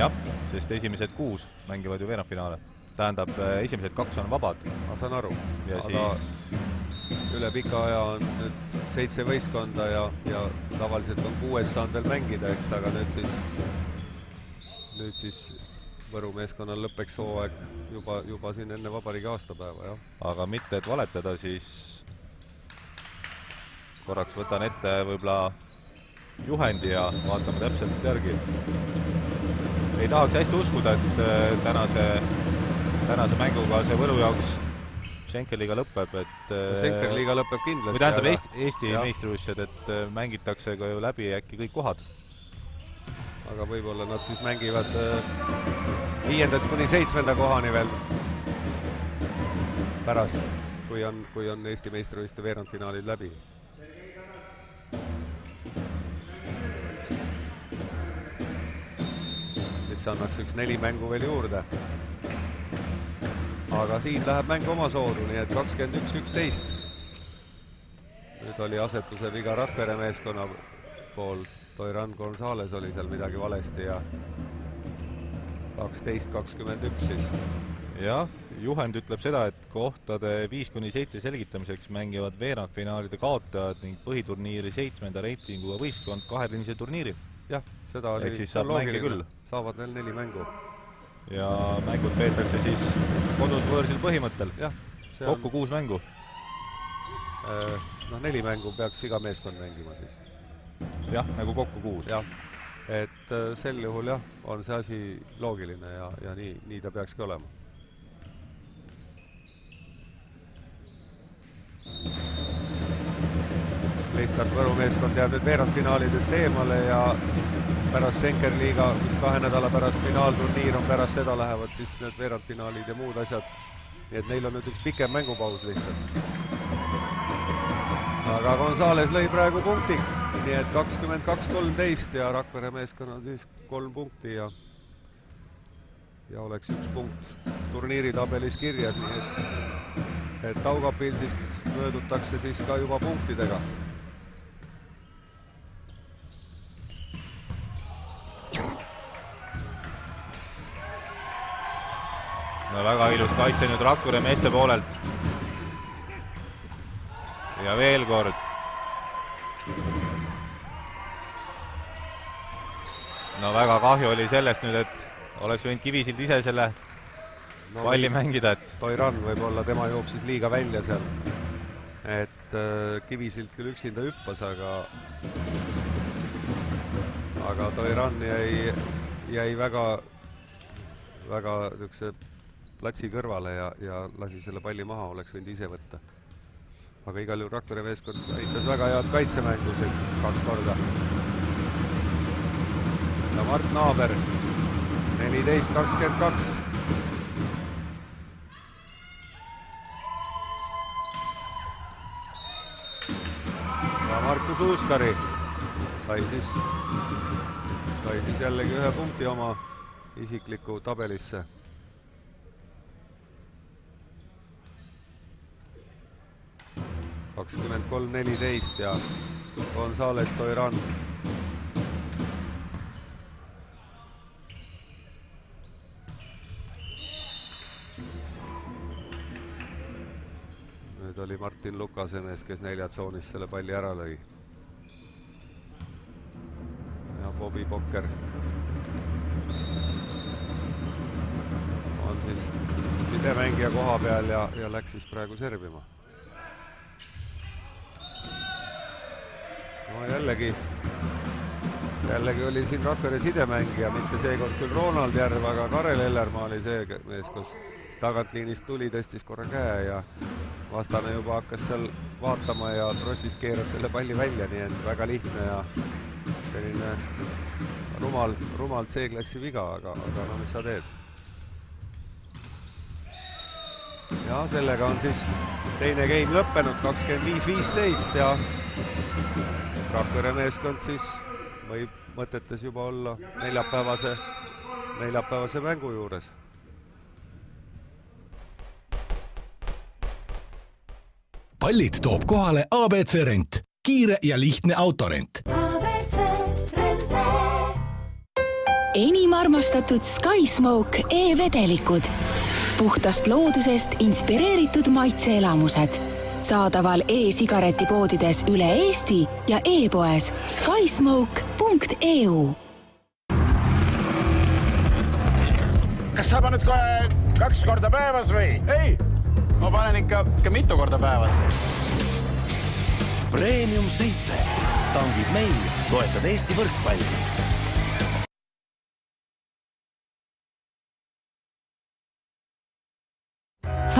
Jah, sest esimesed 6 mängivad ju veerandfinaale. Tähendab, esimesed 2 on vabad. Ma saan aru. Ja aga siis üle pika aja on nüüd 7 võistkonda ja tavaliselt on 6 saanud veel mängida, eks, aga nüüd siis Võru meeskonnal lõppeks hooaeg juba siin enne vabariigi aastapäeva, jah. Aga mitte, et valetada, siis korraks võtan ette võib-olla juhendi ja vaatame täpselt järgi. Ei tahaks hästi uskuda, et tänase tänase mänguga see Võru jaoks Schenkerliiga lõpeb, et Schenkerliiga lõpeb kindlasti. Või tähendab Eesti meistrivõistlused, et mängitakse ka ju läbi äkki kõik kohad. Aga võib-olla nad siis mängivad 5. kuni 7. kohani veel pärast, kui on Eesti meistrivõistluste veerandfinaalid läbi. Mis annaks üks 4 mängu veel juurde. Aga siin läheb mäng oma soodu, nii et 21-11. Nüüd oli asetuse viga Rakvere meeskonna pool. Toiran Gonzales oli seal midagi valesti ja 12-21 siis. Jah, juhend ütleb seda, et kohtade 5-7 selgitamiseks mängivad veerandfinaalide kaotajad ning põhiturniiri 7. reitinguga võistkond 2-linnise turniiri. Jah, seda oli siis saab mänge küll. Saavad veel 4 mängu. Ja mängud peetakse siis kodus võõrsil põhimõttel. Jah, kokku 6 mängu. 4 mängu peaks iga meeskond mängima siis. Jah, nagu kokku 6. Jah, et sel juhul jah, on see asi loogiline ja nii ta peakski olema. Lihtsalt Võru meeskond jääb nüüd veerandfinaalidest eemale ja pärast Schenkerliiga, mis 2 nädala pärast finaalturniir on, pärast seda lähevad siis need veerandfinaalid ja muud asjad. Nii et neil on nüüd üks pikem mängupaus lihtsalt. Aga Gonzales lõi praegu punkti, nii et 22-13 ja Rakvere meeskonnal siis 3 punkti ja oleks 1 punkt turniiritabelis kirjas, nii et Taugapilsist möödutakse siis ka juba punktidega. No väga ilus kaitse nüüd Rakvere meeste poolelt. Ja veel kord. No väga kahju oli sellest nüüd, et oleks võinud Kivisild ise selle palli mängida. Toiran võib-olla, tema jooksis liiga välja seal. Et Kivisild küll üksinda hüppas, aga Toiran jäi väga platsi kõrvale ja lasi selle palli maha, oleks võinud ise võtta. Aga igal juhul Rakvere meeskond näitas väga head kaitsemängu 2 korda. Ja Mart Naaber 14-22. Ja Markus Uuskari sai siis jällegi 1 punkti oma isikliku tabelisse. – 23-14 ja Gonzales Toiran. Nüüd oli Martin Lukase mees, kes 4 tsoonis selle palli ära lõi. Ja Bobby Pokker on siis sidemängija koha peal ja läks siis praegu servima. No jällegi oli siin Rakvere sidemängija, mitte seekord küll Ronald Järv, aga Karel Ellermaa oli see mees, kus tagantliinist tuli, tõstis korra käe ja vastane juba hakkas seal vaatama ja trossis keeras selle palli välja, nii et väga lihtne ja selline rumalt C-klassi viga, aga no mis sa teed. Ja sellega on siis teine game lõppenud, 25-15 ja Rakvere meeskond siis võib mõtetes juba olla neljapäevase mängu juures. Pallid toob kohale ABC Rent. Kiire ja lihtne autorent. ABC Rente. Enim armastatud SkySmoke e-vedelikud. Puhtast loodusest inspireeritud maitseelamused. Saadaval e-sigaretipoodides üle Eesti ja e-poes skysmoke.eu. Kas sa paned kohe 2 korda päevas või? Ei, ma panen ikka mitu korda päevas. Premium 7. Tangid meil, toetad Eesti võrkpalli.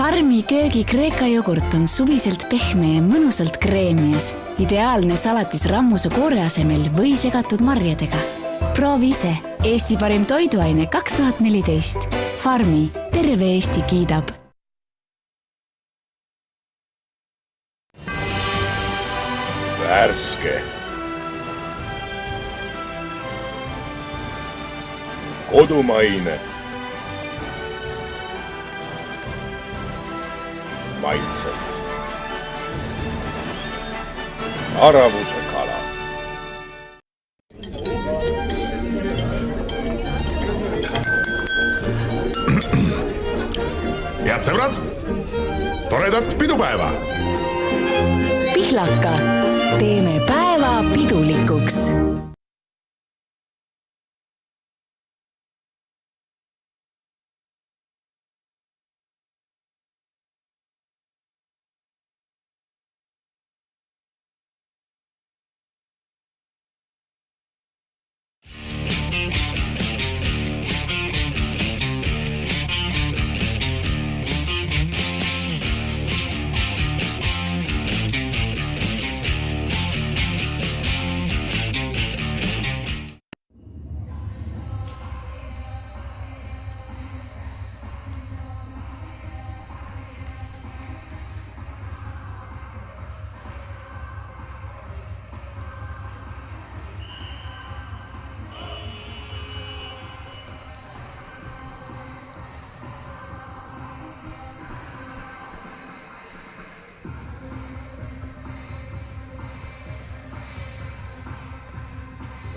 Farmi köögi Kreeka jogurt on suviselt pehme ja mõnusalt kreemias. Ideaalne salatis rammuse koore asemel või segatud marjadega. Proovi ise. Eesti parim toiduaine 2014. Farmi. Terve Eesti kiidab. Värske. Kodumaine. Maitse. Aravuse kala. Head sõbrad, toredat pidupäeva! Pihlaka. Teeme päeva pidulikuks.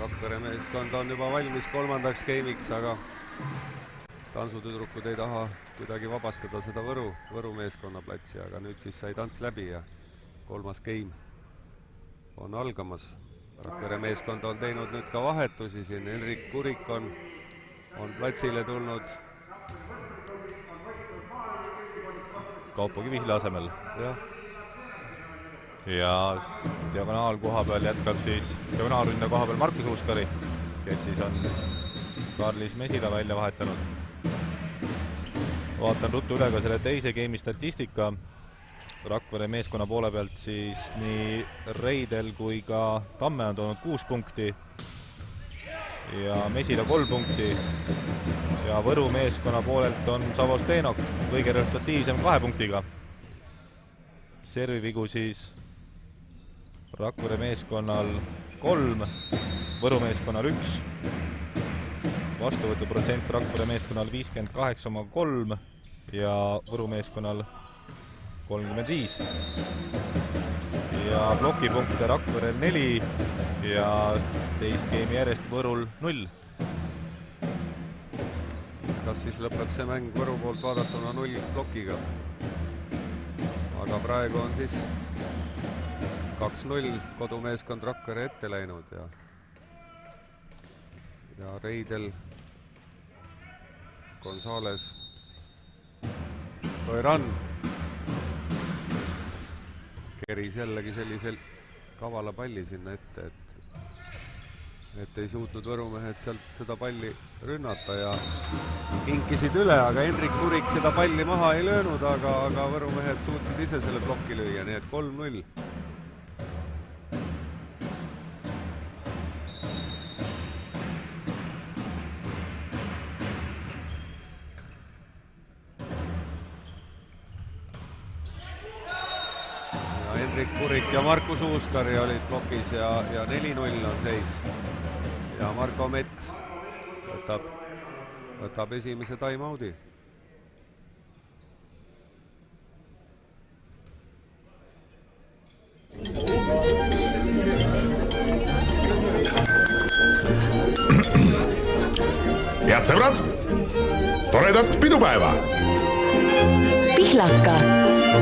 Rakvere meeskond on juba valmis kolmandaks game'iks, aga tantsutüdrukud ei taha kuidagi vabastada seda Võru meeskonna platsi, aga nüüd siis sai tants läbi ja kolmas game on algamas. Rakvere meeskond on teinud nüüd ka vahetusi siin. Henrik Kurik on platsile tulnud. Kaupo Kivisile asemel. Jah. Ja diagonaal koha peal jätkab siis diagonaalründa koha peal Markus Uuskari, kes siis on Karlis Mesila välja vahetanud. Vaatan ruttu üle ka selle teise game'i statistika. Rakvere meeskonna poole pealt siis nii Reidel kui ka Tamme on toonud 6 punkti ja Mesila 3 punkti. Ja Võru meeskonna poolelt on Savos Teenok kõige resultatiivsem 2 punktiga. Servivigu siis Rakvere meeskonnal 3, Võru meeskonnal 1. Vastuvõtuprotsent Rakvere meeskonnal 58,3 ja Võru meeskonnal 35. Ja plokipunkte Rakverel 4 ja teist game'i järjest Võrul 0. Kas siis lõpeb see mäng Võru poolt vaadatuna 0 plokiga? Aga praegu on siis 2-0 kodumeeskond Rakvere ette läinud ja Reidel, Gonzales, Toiran keris jällegi sellisel kavala palli sinna ette, et ei suutnud võrumehed sealt seda palli rünnata ja kinkisid üle, aga Henrik Kurik seda palli maha ei löönud, aga võrumehed suutsid ise selle plokki lüüa, nii et 3-0. Henrik Kurik ja Markus Uuskari olid plokis ja 4-0 on seis. Ja Marko Mett võtab esimese time-out'i. Head sõbrad, toredat pidupäeva! Pihlaka.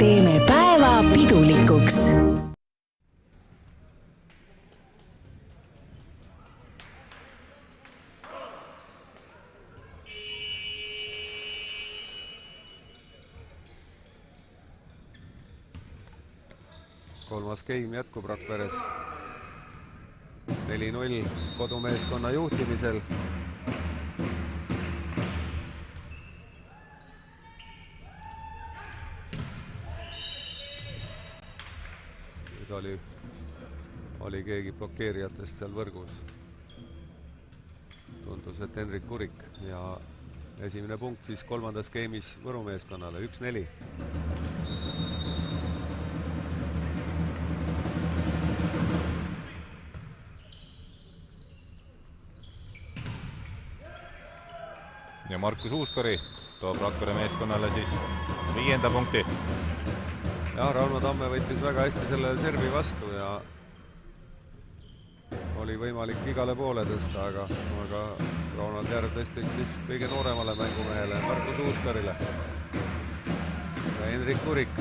Teeme päeva pidulikuks. Kolmas game jätkub Rakveres 4-0 kodumeeskonna juhtimisel. oli keegi blokeerijatest seal võrgus. Tundus, et Henrik Kurik ja esimene punkt siis kolmandas game'is Võru meeskonnale, 1-4. Ja Markus Uuskari toob Rakvere meeskonnale siis 5. punkti. Ja Rauno Tamme võttis väga hästi selle servi vastu ja oli võimalik igale poole tõsta, aga Rauno Järv tõstis siis kõige nooremale mängumehele Markus Uuskarile. Ja Henrik Kurik.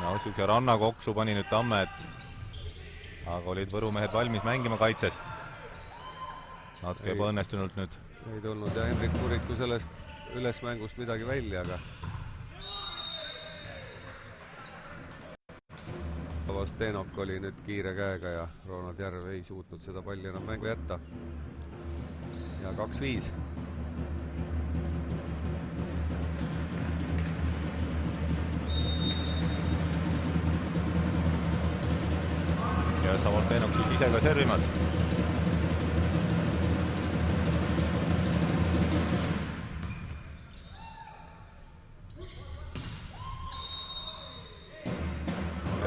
No siukse rannakoksu pani nüüd Tammet, aga olid Võrumehed valmis mängima kaitses. Natuke ebaõnnestunult nüüd. Ei tulnud ja Henrik Kuriku sellest ülesmängust midagi välja, aga Stenok oli nüüd kiire käega ja Ronald Järv ei suutnud seda palli enam mängu jätta. Ja 2-5. Ja Savos Stenok siis ise ka servimas.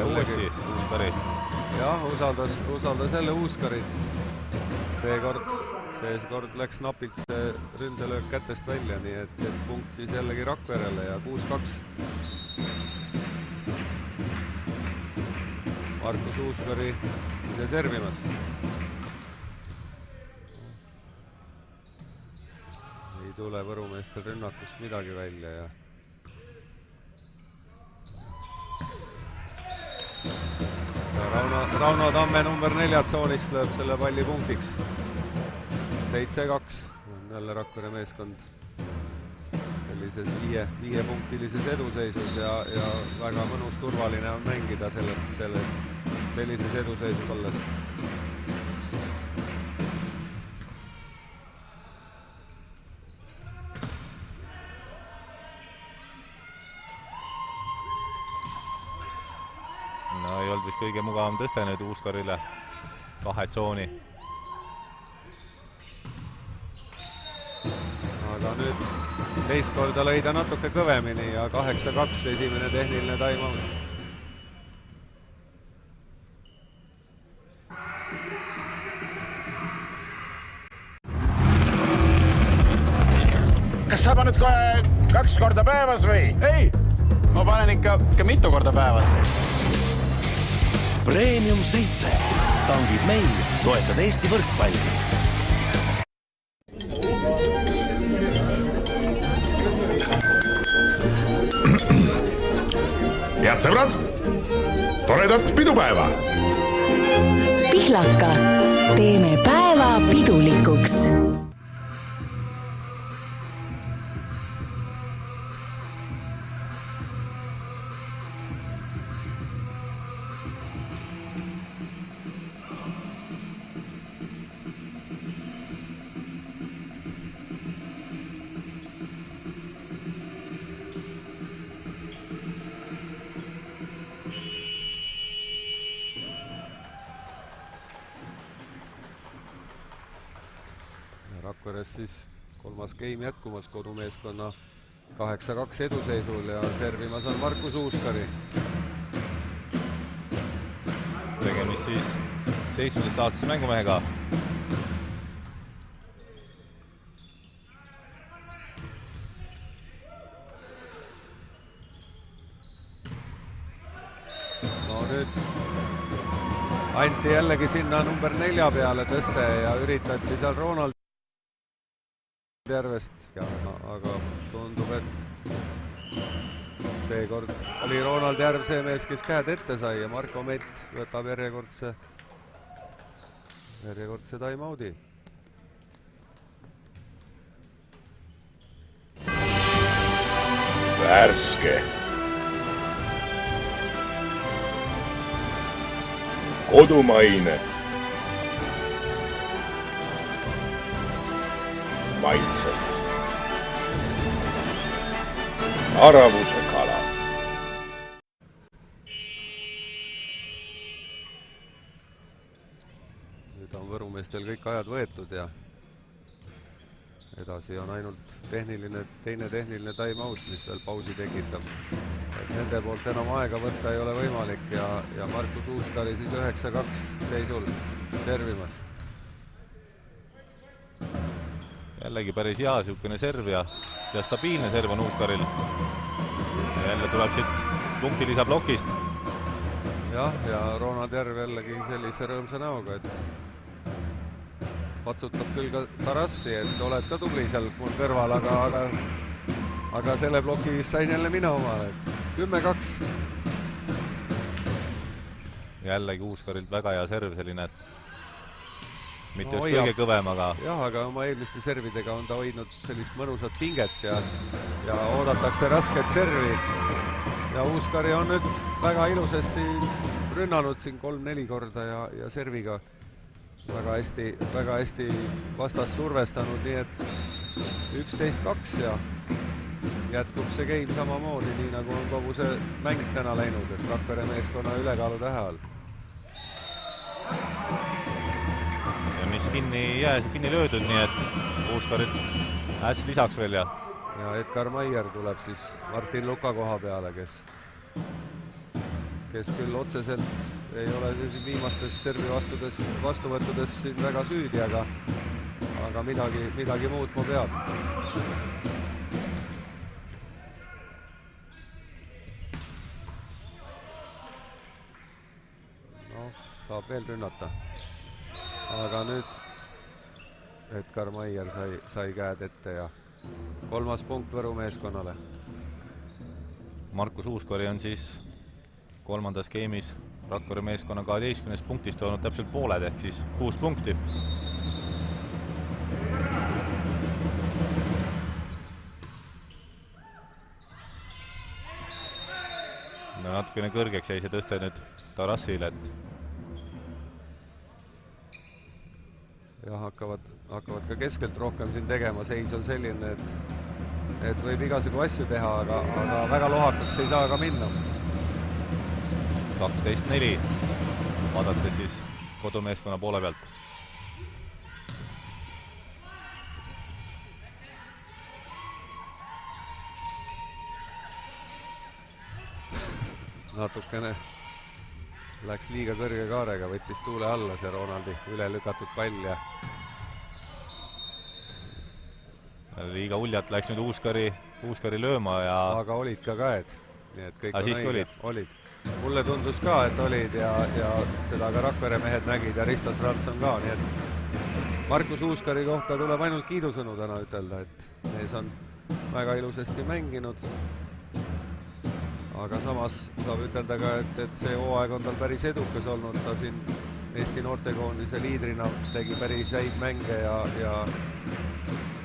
Uuesti Uuskari. Jah, usaldas jälle Uuskarit. Seekord läks napilt see ründelöök kätest välja, nii et punkt siis jällegi Rakverele ja 6-2. Markus Uuskari ise servimas. Ei tule Võrumeestel rünnakust midagi välja ja Rauno Tamme number 4 tsoonist lööb selle palli punktiks. 7-2 on jälle Rakvere meeskond sellises 5-punktilises eduseisus ja väga mõnus turvaline on mängida sellises eduseisus olles. No ei olnud vist kõige mugavam tõste nüüd Uuskarile 2 tsooni. Aga nüüd teist korda lõi ta natuke kõvemini ja 8-2 esimene tehniline time-out. Kas sa paned kohe 2 korda päevas või? Ei, ma panen ikka mitu korda päevas. Premium 7. Tangid meil, toetad Eesti võrkpalli. Head sõbrad, toredat pidupäeva! Pihlaka. Teeme päeva pidulikuks. Rakveres siis kolmas game jätkumas kodumeeskonna 8-2 eduseisul ja servimas on Markus Uuskari. Tegemist siis 17-aastase mängumehega. No nüüd anti jällegi sinna number 4 peale tõste ja üritati seal Ronald Järvest, aga tundub, et seekord oli Ronald Järv see mees, kes käed ette sai ja Marko Mett võtab järjekordse time-out'i. Värske. Kodumaine. maitseb. Aravuse kala. Nüüd on võrumeestel kõik ajad võetud ja edasi on ainult teine tehniline time-out, mis veel pausi tekitab. Et nende poolt enam aega võtta ei ole võimalik ja Markus Uuskari siis 9-2 seisul servimas. Jällegi päris hea siukene serv ja stabiilne serv on Uuskaril. Jälle tuleb siit punkti lisablokist. Jah, ja Ronald Järv jällegi sellise rõõmsa näoga, et patsutab küll ka Tarassi, et oled ka tubli seal mul kõrval, aga selle ploki vist sain jälle mina omale, et 10-2. Jällegi Uuskarilt väga hea serv, selline mitte just kõige kõvem, aga... Jah, aga oma eelmiste servidega on ta hoidnud sellist mõnusat pinget ja oodatakse rasket servi. Ja Uuskari on nüüd väga ilusasti rünnanud siin 3-4 korda ja serviga väga hästi vastast survestanud, nii et 11-2 ja jätkub see game samamoodi, nii nagu on kogu see mäng täna läinud, et Rakvere meeskonna ülekaalu tähe all. Ja mis kinni löödud, nii et Uuskarilt äss lisaks veel ja Edgar Maier tuleb siis Martin Luka koha peale, kes küll otseselt ei ole viimastes servi vastuvõttudes siin väga süüdi, aga midagi muutma peab. Saab veel rünnata. Aga nüüd Edgar Maier sai käed ette ja 3. punkt Võru meeskonnale. Markus Uuskari on siis 3. game'is Rakvere meeskonna 12 punktist olnud täpselt pooled ehk siis 6 punkti. Natukene kõrgeks jäi see tõste nüüd Tarassile, et jah, hakkavad ka keskelt rohkem siin tegema, seis on selline, et võib igasugu asju teha, aga väga lohakaks ei saa ka minna. 12-4, vaadates siis kodumeeskonna poole pealt. Natukene läks liiga kõrge kaarega, võttis tuule alla see Ronaldi üle lükatud pall ja liiga uljalt läks nüüd Uuskari lööma ja... Aga olid ka käed, nii et kõik on õige. Olid. Mulle tundus ka, et olid ja seda ka Rakvere mehed nägid ja Risto Stranson ka, nii et Markus Uuskari kohta tuleb ainult kiidusõnu täna ütelda, et mees on väga ilusasti mänginud. Aga samas saab ütelda ka, et see hooaeg on tal päris edukas olnud, ta siin Eesti noortekoondise liidrina tegi päris häid mänge ja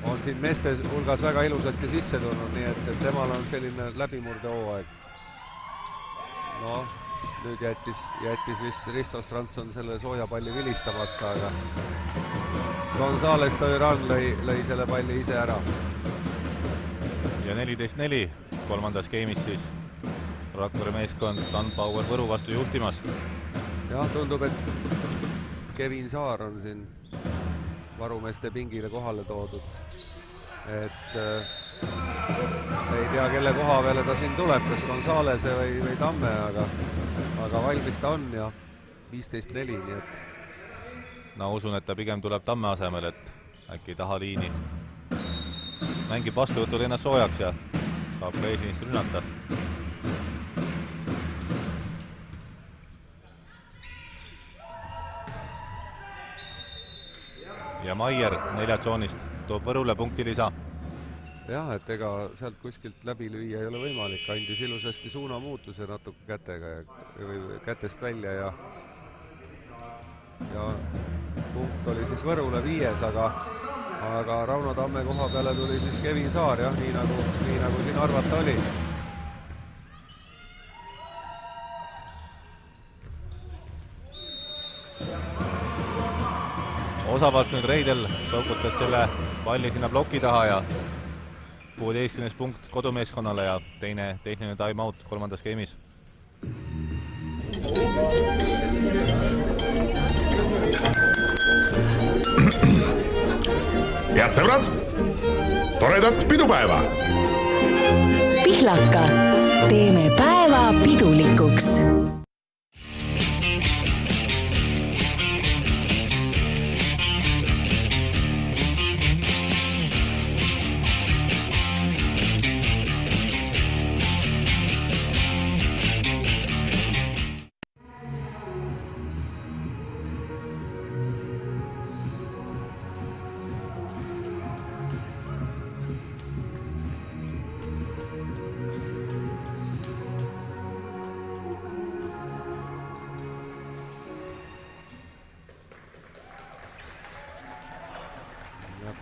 on siin meeste hulgas väga ilusasti sisse tulnud, nii et temal on selline läbimurde hooaeg. No, nüüd jättis vist Risto Stranson selle sooja palli vilistamata, aga Gonzales Toiran lõi selle palli ise ära. Ja 14-4 3. game'is siis Rakvere meeskond Dan Bauer Võru vastu juhtimas. Jah, tundub, et Kevin Saar on siin varumeeste pingile kohale toodud. Et ei tea, kelle koha peale ta siin tuleb, kas Gonzalese või Tamme, aga valmis ta on ja 15-4, nii et... No usun, et ta pigem tuleb Tamme asemel, et äkki taha liini. Mängib vastuvõtul ennast soojaks ja saab ka esinist rünnata. Ja Maier 4 tsoonist toob Võrule punkti lisa. Jah, et ega sealt kuskilt läbi lüüa ei ole võimalik, andis ilusasti suunamuutuse natuke kätega või kätest välja ja punkt oli siis Võrule 5, aga Rauno Tamme koha peale tuli siis Kevin Saar, jah, nii nagu siin arvata oli. osavalt nüüd Reidel sokutas selle palli sinna ploki taha ja 16. punkt kodumeeskonnale ja teine tehniline time-out kolmandas skeemis. Head sõbrad, toredat pidupäeva! Pihlaka, teeme päeva pidulikuks!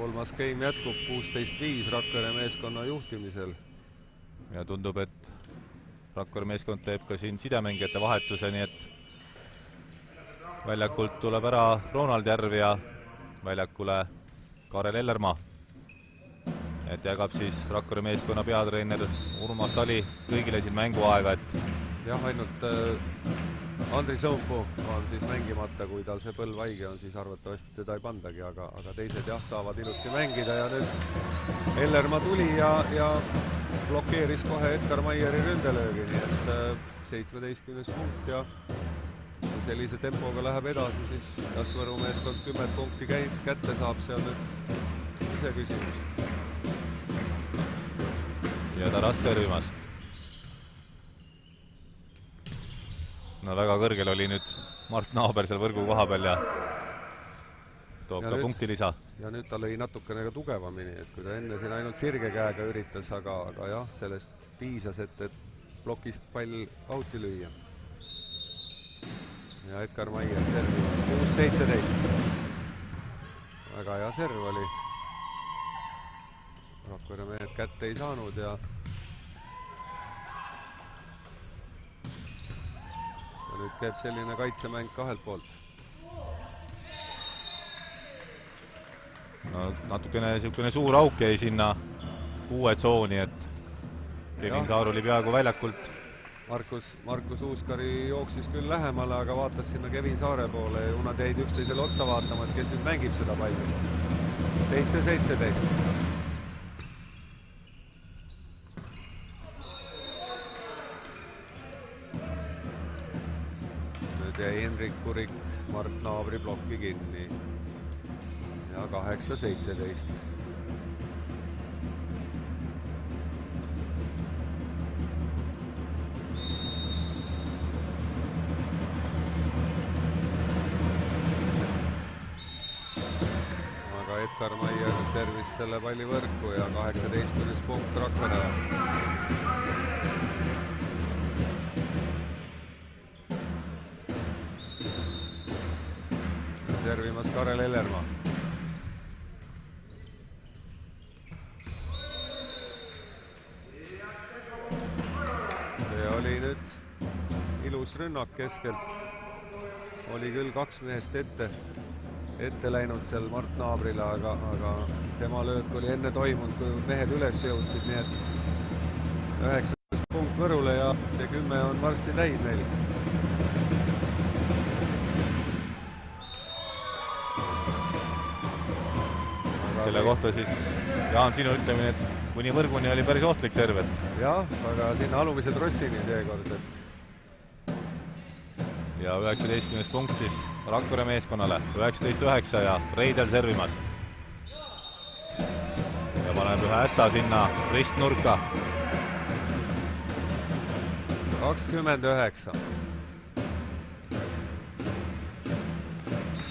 Kolmas game jätkub 16-5 Rakvere meeskonna juhtimisel. Ja tundub, et Rakvere meeskond teeb ka siin sidemängijate vahetuse, nii et väljakult tuleb ära Ronald Järv ja väljakule Karel Ellermaa. Et jagab siis Rakvere meeskonna peatreener Urmas Tali kõigile siin mänguaega, et jah, ainult Andri Sõupuu on siis mängimata, kui tal see põlv haige on, siis arvatavasti teda ei pandagi, aga teised jah, saavad ilusti mängida ja nüüd Ellermaa tuli ja blokeeris kohe Edgar Maieri ründelöögi, nii et 17. punkt ja kui sellise tempoga läheb edasi, siis kas Võru meeskond 10 punkti kätte saab, see on nüüd ise küsimus. Ja Taras servimas. No väga kõrgel oli nüüd Mart Naaber seal võrgu koha peal ja toob ka punkti lisa. Ja nüüd ta lõi natukene ka tugevamini, et kui ta enne siin ainult sirge käega üritas, aga jah, sellest piisas, et plokist pall out'i lüüa. Ja Edgar Maier servimas 6-17. Väga hea serv oli. Rakvere mehed kätte ei saanud ja nüüd käib selline kaitsemäng kahelt poolt. No natukene suur auk jäi sinna uue tsooni, et Kevin Saar oli peaaegu väljakult. Markus Uuskari jooksis küll lähemale, aga vaatas sinna Kevin Saare poole ja kuna teid üksteisele otsa vaatama, et kes nüüd mängib seda palli. 7-17. Jäi Henrik Kurik Mart Naabri plokki kinni ja 8-17. Aga Edgar Maier servis selle palli võrku ja 18. punkt Rakvere. Servimas Karel Ellermaa. See oli nüüd ilus rünnak keskelt. Oli küll kaks mehest ette läinud seal Mart Naabrile, aga tema löök oli enne toimunud, kui mehed üles jõudsid, nii et 9. punkt Võrule ja see 10 on varsti täis neil. Selle kohta siis Jaan, sinu ütlemine, et kuni võrguni oli päris ohtlik serv, et jah, aga sinna alumise trossini seekord, et ja 19. punkt siis Rakvere meeskonnale, 19-9 ja Reidel servimas. Ja paneb ühe ässa sinna ristnurka. 29.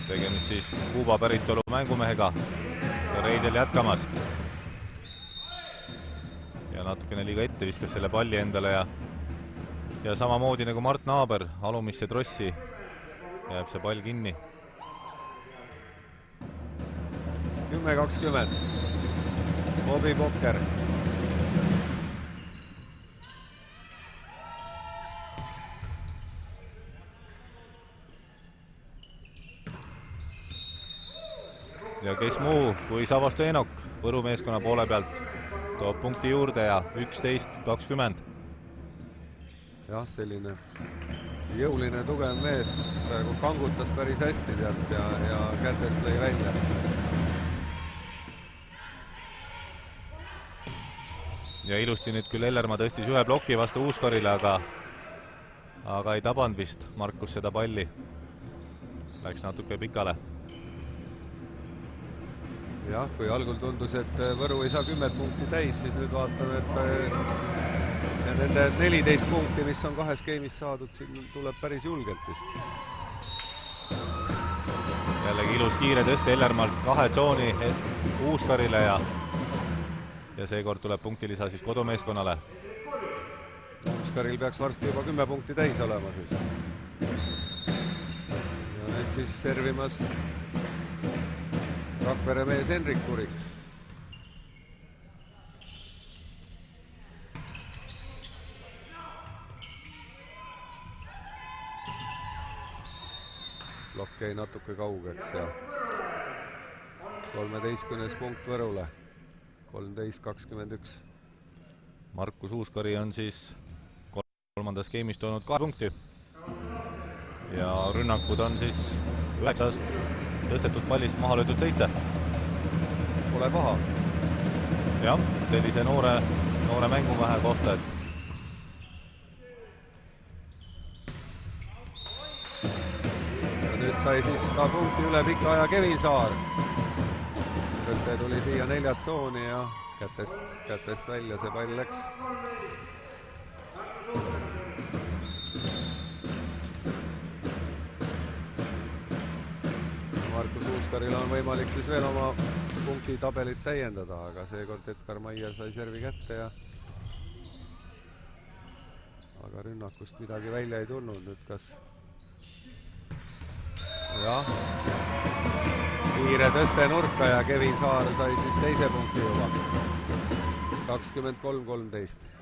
Tegemist siis Kuuba päritolu mängumehega. Ja Reidel jätkamas. Ja natukene liiga ette viskas selle palli endale ja samamoodi nagu Mart Naaber alumisse trossi jääb see pall kinni. 10-20. Bobby Pokker. ja kes muu kui Savosto Enok Võru meeskonna poole pealt toob punkti juurde ja 11-20. jah, selline jõuline tugev mees, praegu kangutas päris hästi sealt ja kätest lõi välja. Ja ilusti nüüd küll Ellermaa tõstis ühe ploki vastu Uuskarile, aga ei tabanud vist Markus seda palli. Läks natuke pikale. jah, kui algul tundus, et Võru ei saa 10 punkti täis, siis nüüd vaatame, et nende 14 punkti, mis on 2 skeemis saadud, siin tuleb päris julgelt vist. Jällegi ilus kiire tõste Ellermaalt 2 tsooni Uuskarile ja seekord tuleb punktilisa siis kodumeeskonnale. Uuskaril peaks varsti juba 10 punkti täis olema siis. Ja nüüd siis servimas Rakvere mees Henrik Kurik. Plokk jäi natuke kaugeks ja 13. punkt Võrule. 13-21. Markus Uuskari on siis kolmandas skeemis toonud 2 punkti. Ja rünnakud on siis 9 tõstetud pallist maha löödud 7. Pole paha. Jah, sellise noore mängumehe kohta, et ja nüüd sai siis ka punkti üle pika aja Kevin Saar. Tõste tuli siia 4 tsooni ja kätest välja see pall läks. Markus Uuskaril on võimalik siis veel oma punktitabelit täiendada, aga seekord Edgar Maier sai servi kätte ja aga rünnakust midagi välja ei tulnud nüüd, kas jah, kiire tõste nurka ja Kevin Saar sai siis teise punkti juba. 23-13.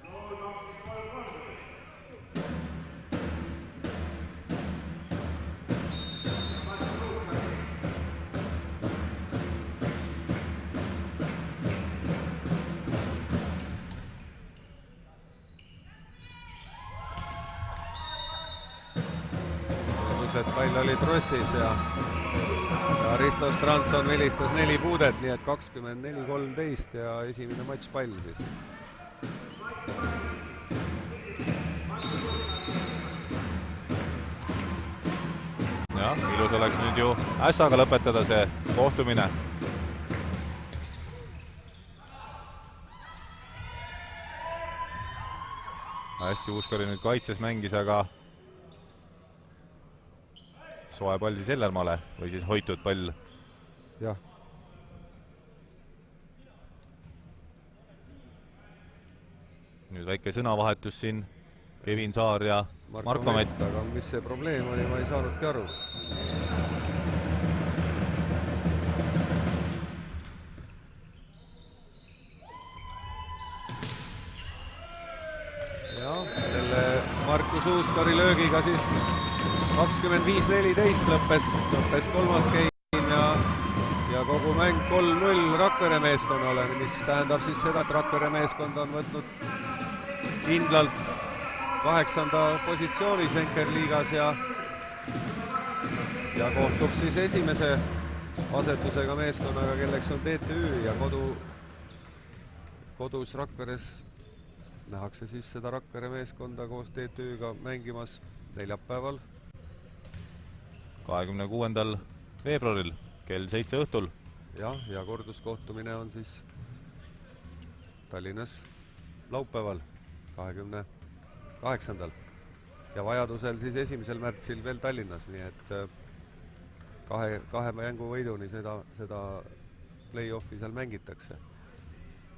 et pall oli trossis ja Risto Strandson vilistas 4 puudet, nii et 24-13 ja esimene matšpall siis. jah, ilus oleks nüüd ju ässaga lõpetada see kohtumine. hästi Uuskari nüüd kaitses mängis, aga soe pall siis Ellermaale või siis hoitud pall. jah. nüüd väike sõnavahetus siin Kevin Saar ja Marko Mett. aga mis see probleem oli, ma ei saanudki aru. jah, selle Markus Uuskari löögiga siis 25-14 lõppes kolmas game ja kogu mäng 3-0 Rakvere meeskonnale, mis tähendab siis seda, et Rakvere meeskond on võtnud kindlalt 8. positsiooni Schenker-liigas ja kohtub siis esimese asetusega meeskonnaga, kelleks on TTÜ ja kodus Rakveres nähakse siis seda Rakvere meeskonda koos TTÜ-ga mängimas neljapäeval 26. veebruaril kell 7 õhtul. jah, ja korduskohtumine on siis Tallinnas laupäeval 28. ja vajadusel siis 1. märtsil veel Tallinnas, nii et kahe mängu võiduni seda play-offi seal mängitakse.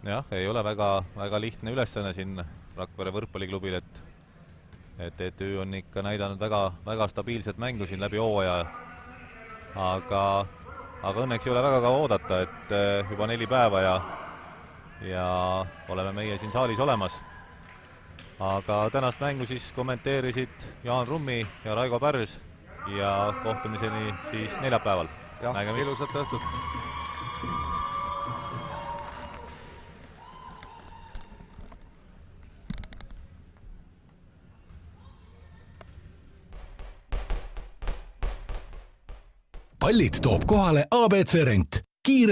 jah, ei ole väga lihtne ülesanne siin Rakvere võrkpalliklubil, et TTÜ on ikka näidanud väga stabiilset mängu siin läbi hooaja, aga õnneks ei ole väga kaua oodata, et juba 4 päeva ja oleme meie siin saalis olemas. aga tänast mängu siis kommenteerisid Jaan Rummi ja Raigo Pärs ja kohtumiseni siis neljapäeval. jah, ilusat õhtut! pallid toob kohale ABC Rent. Kiire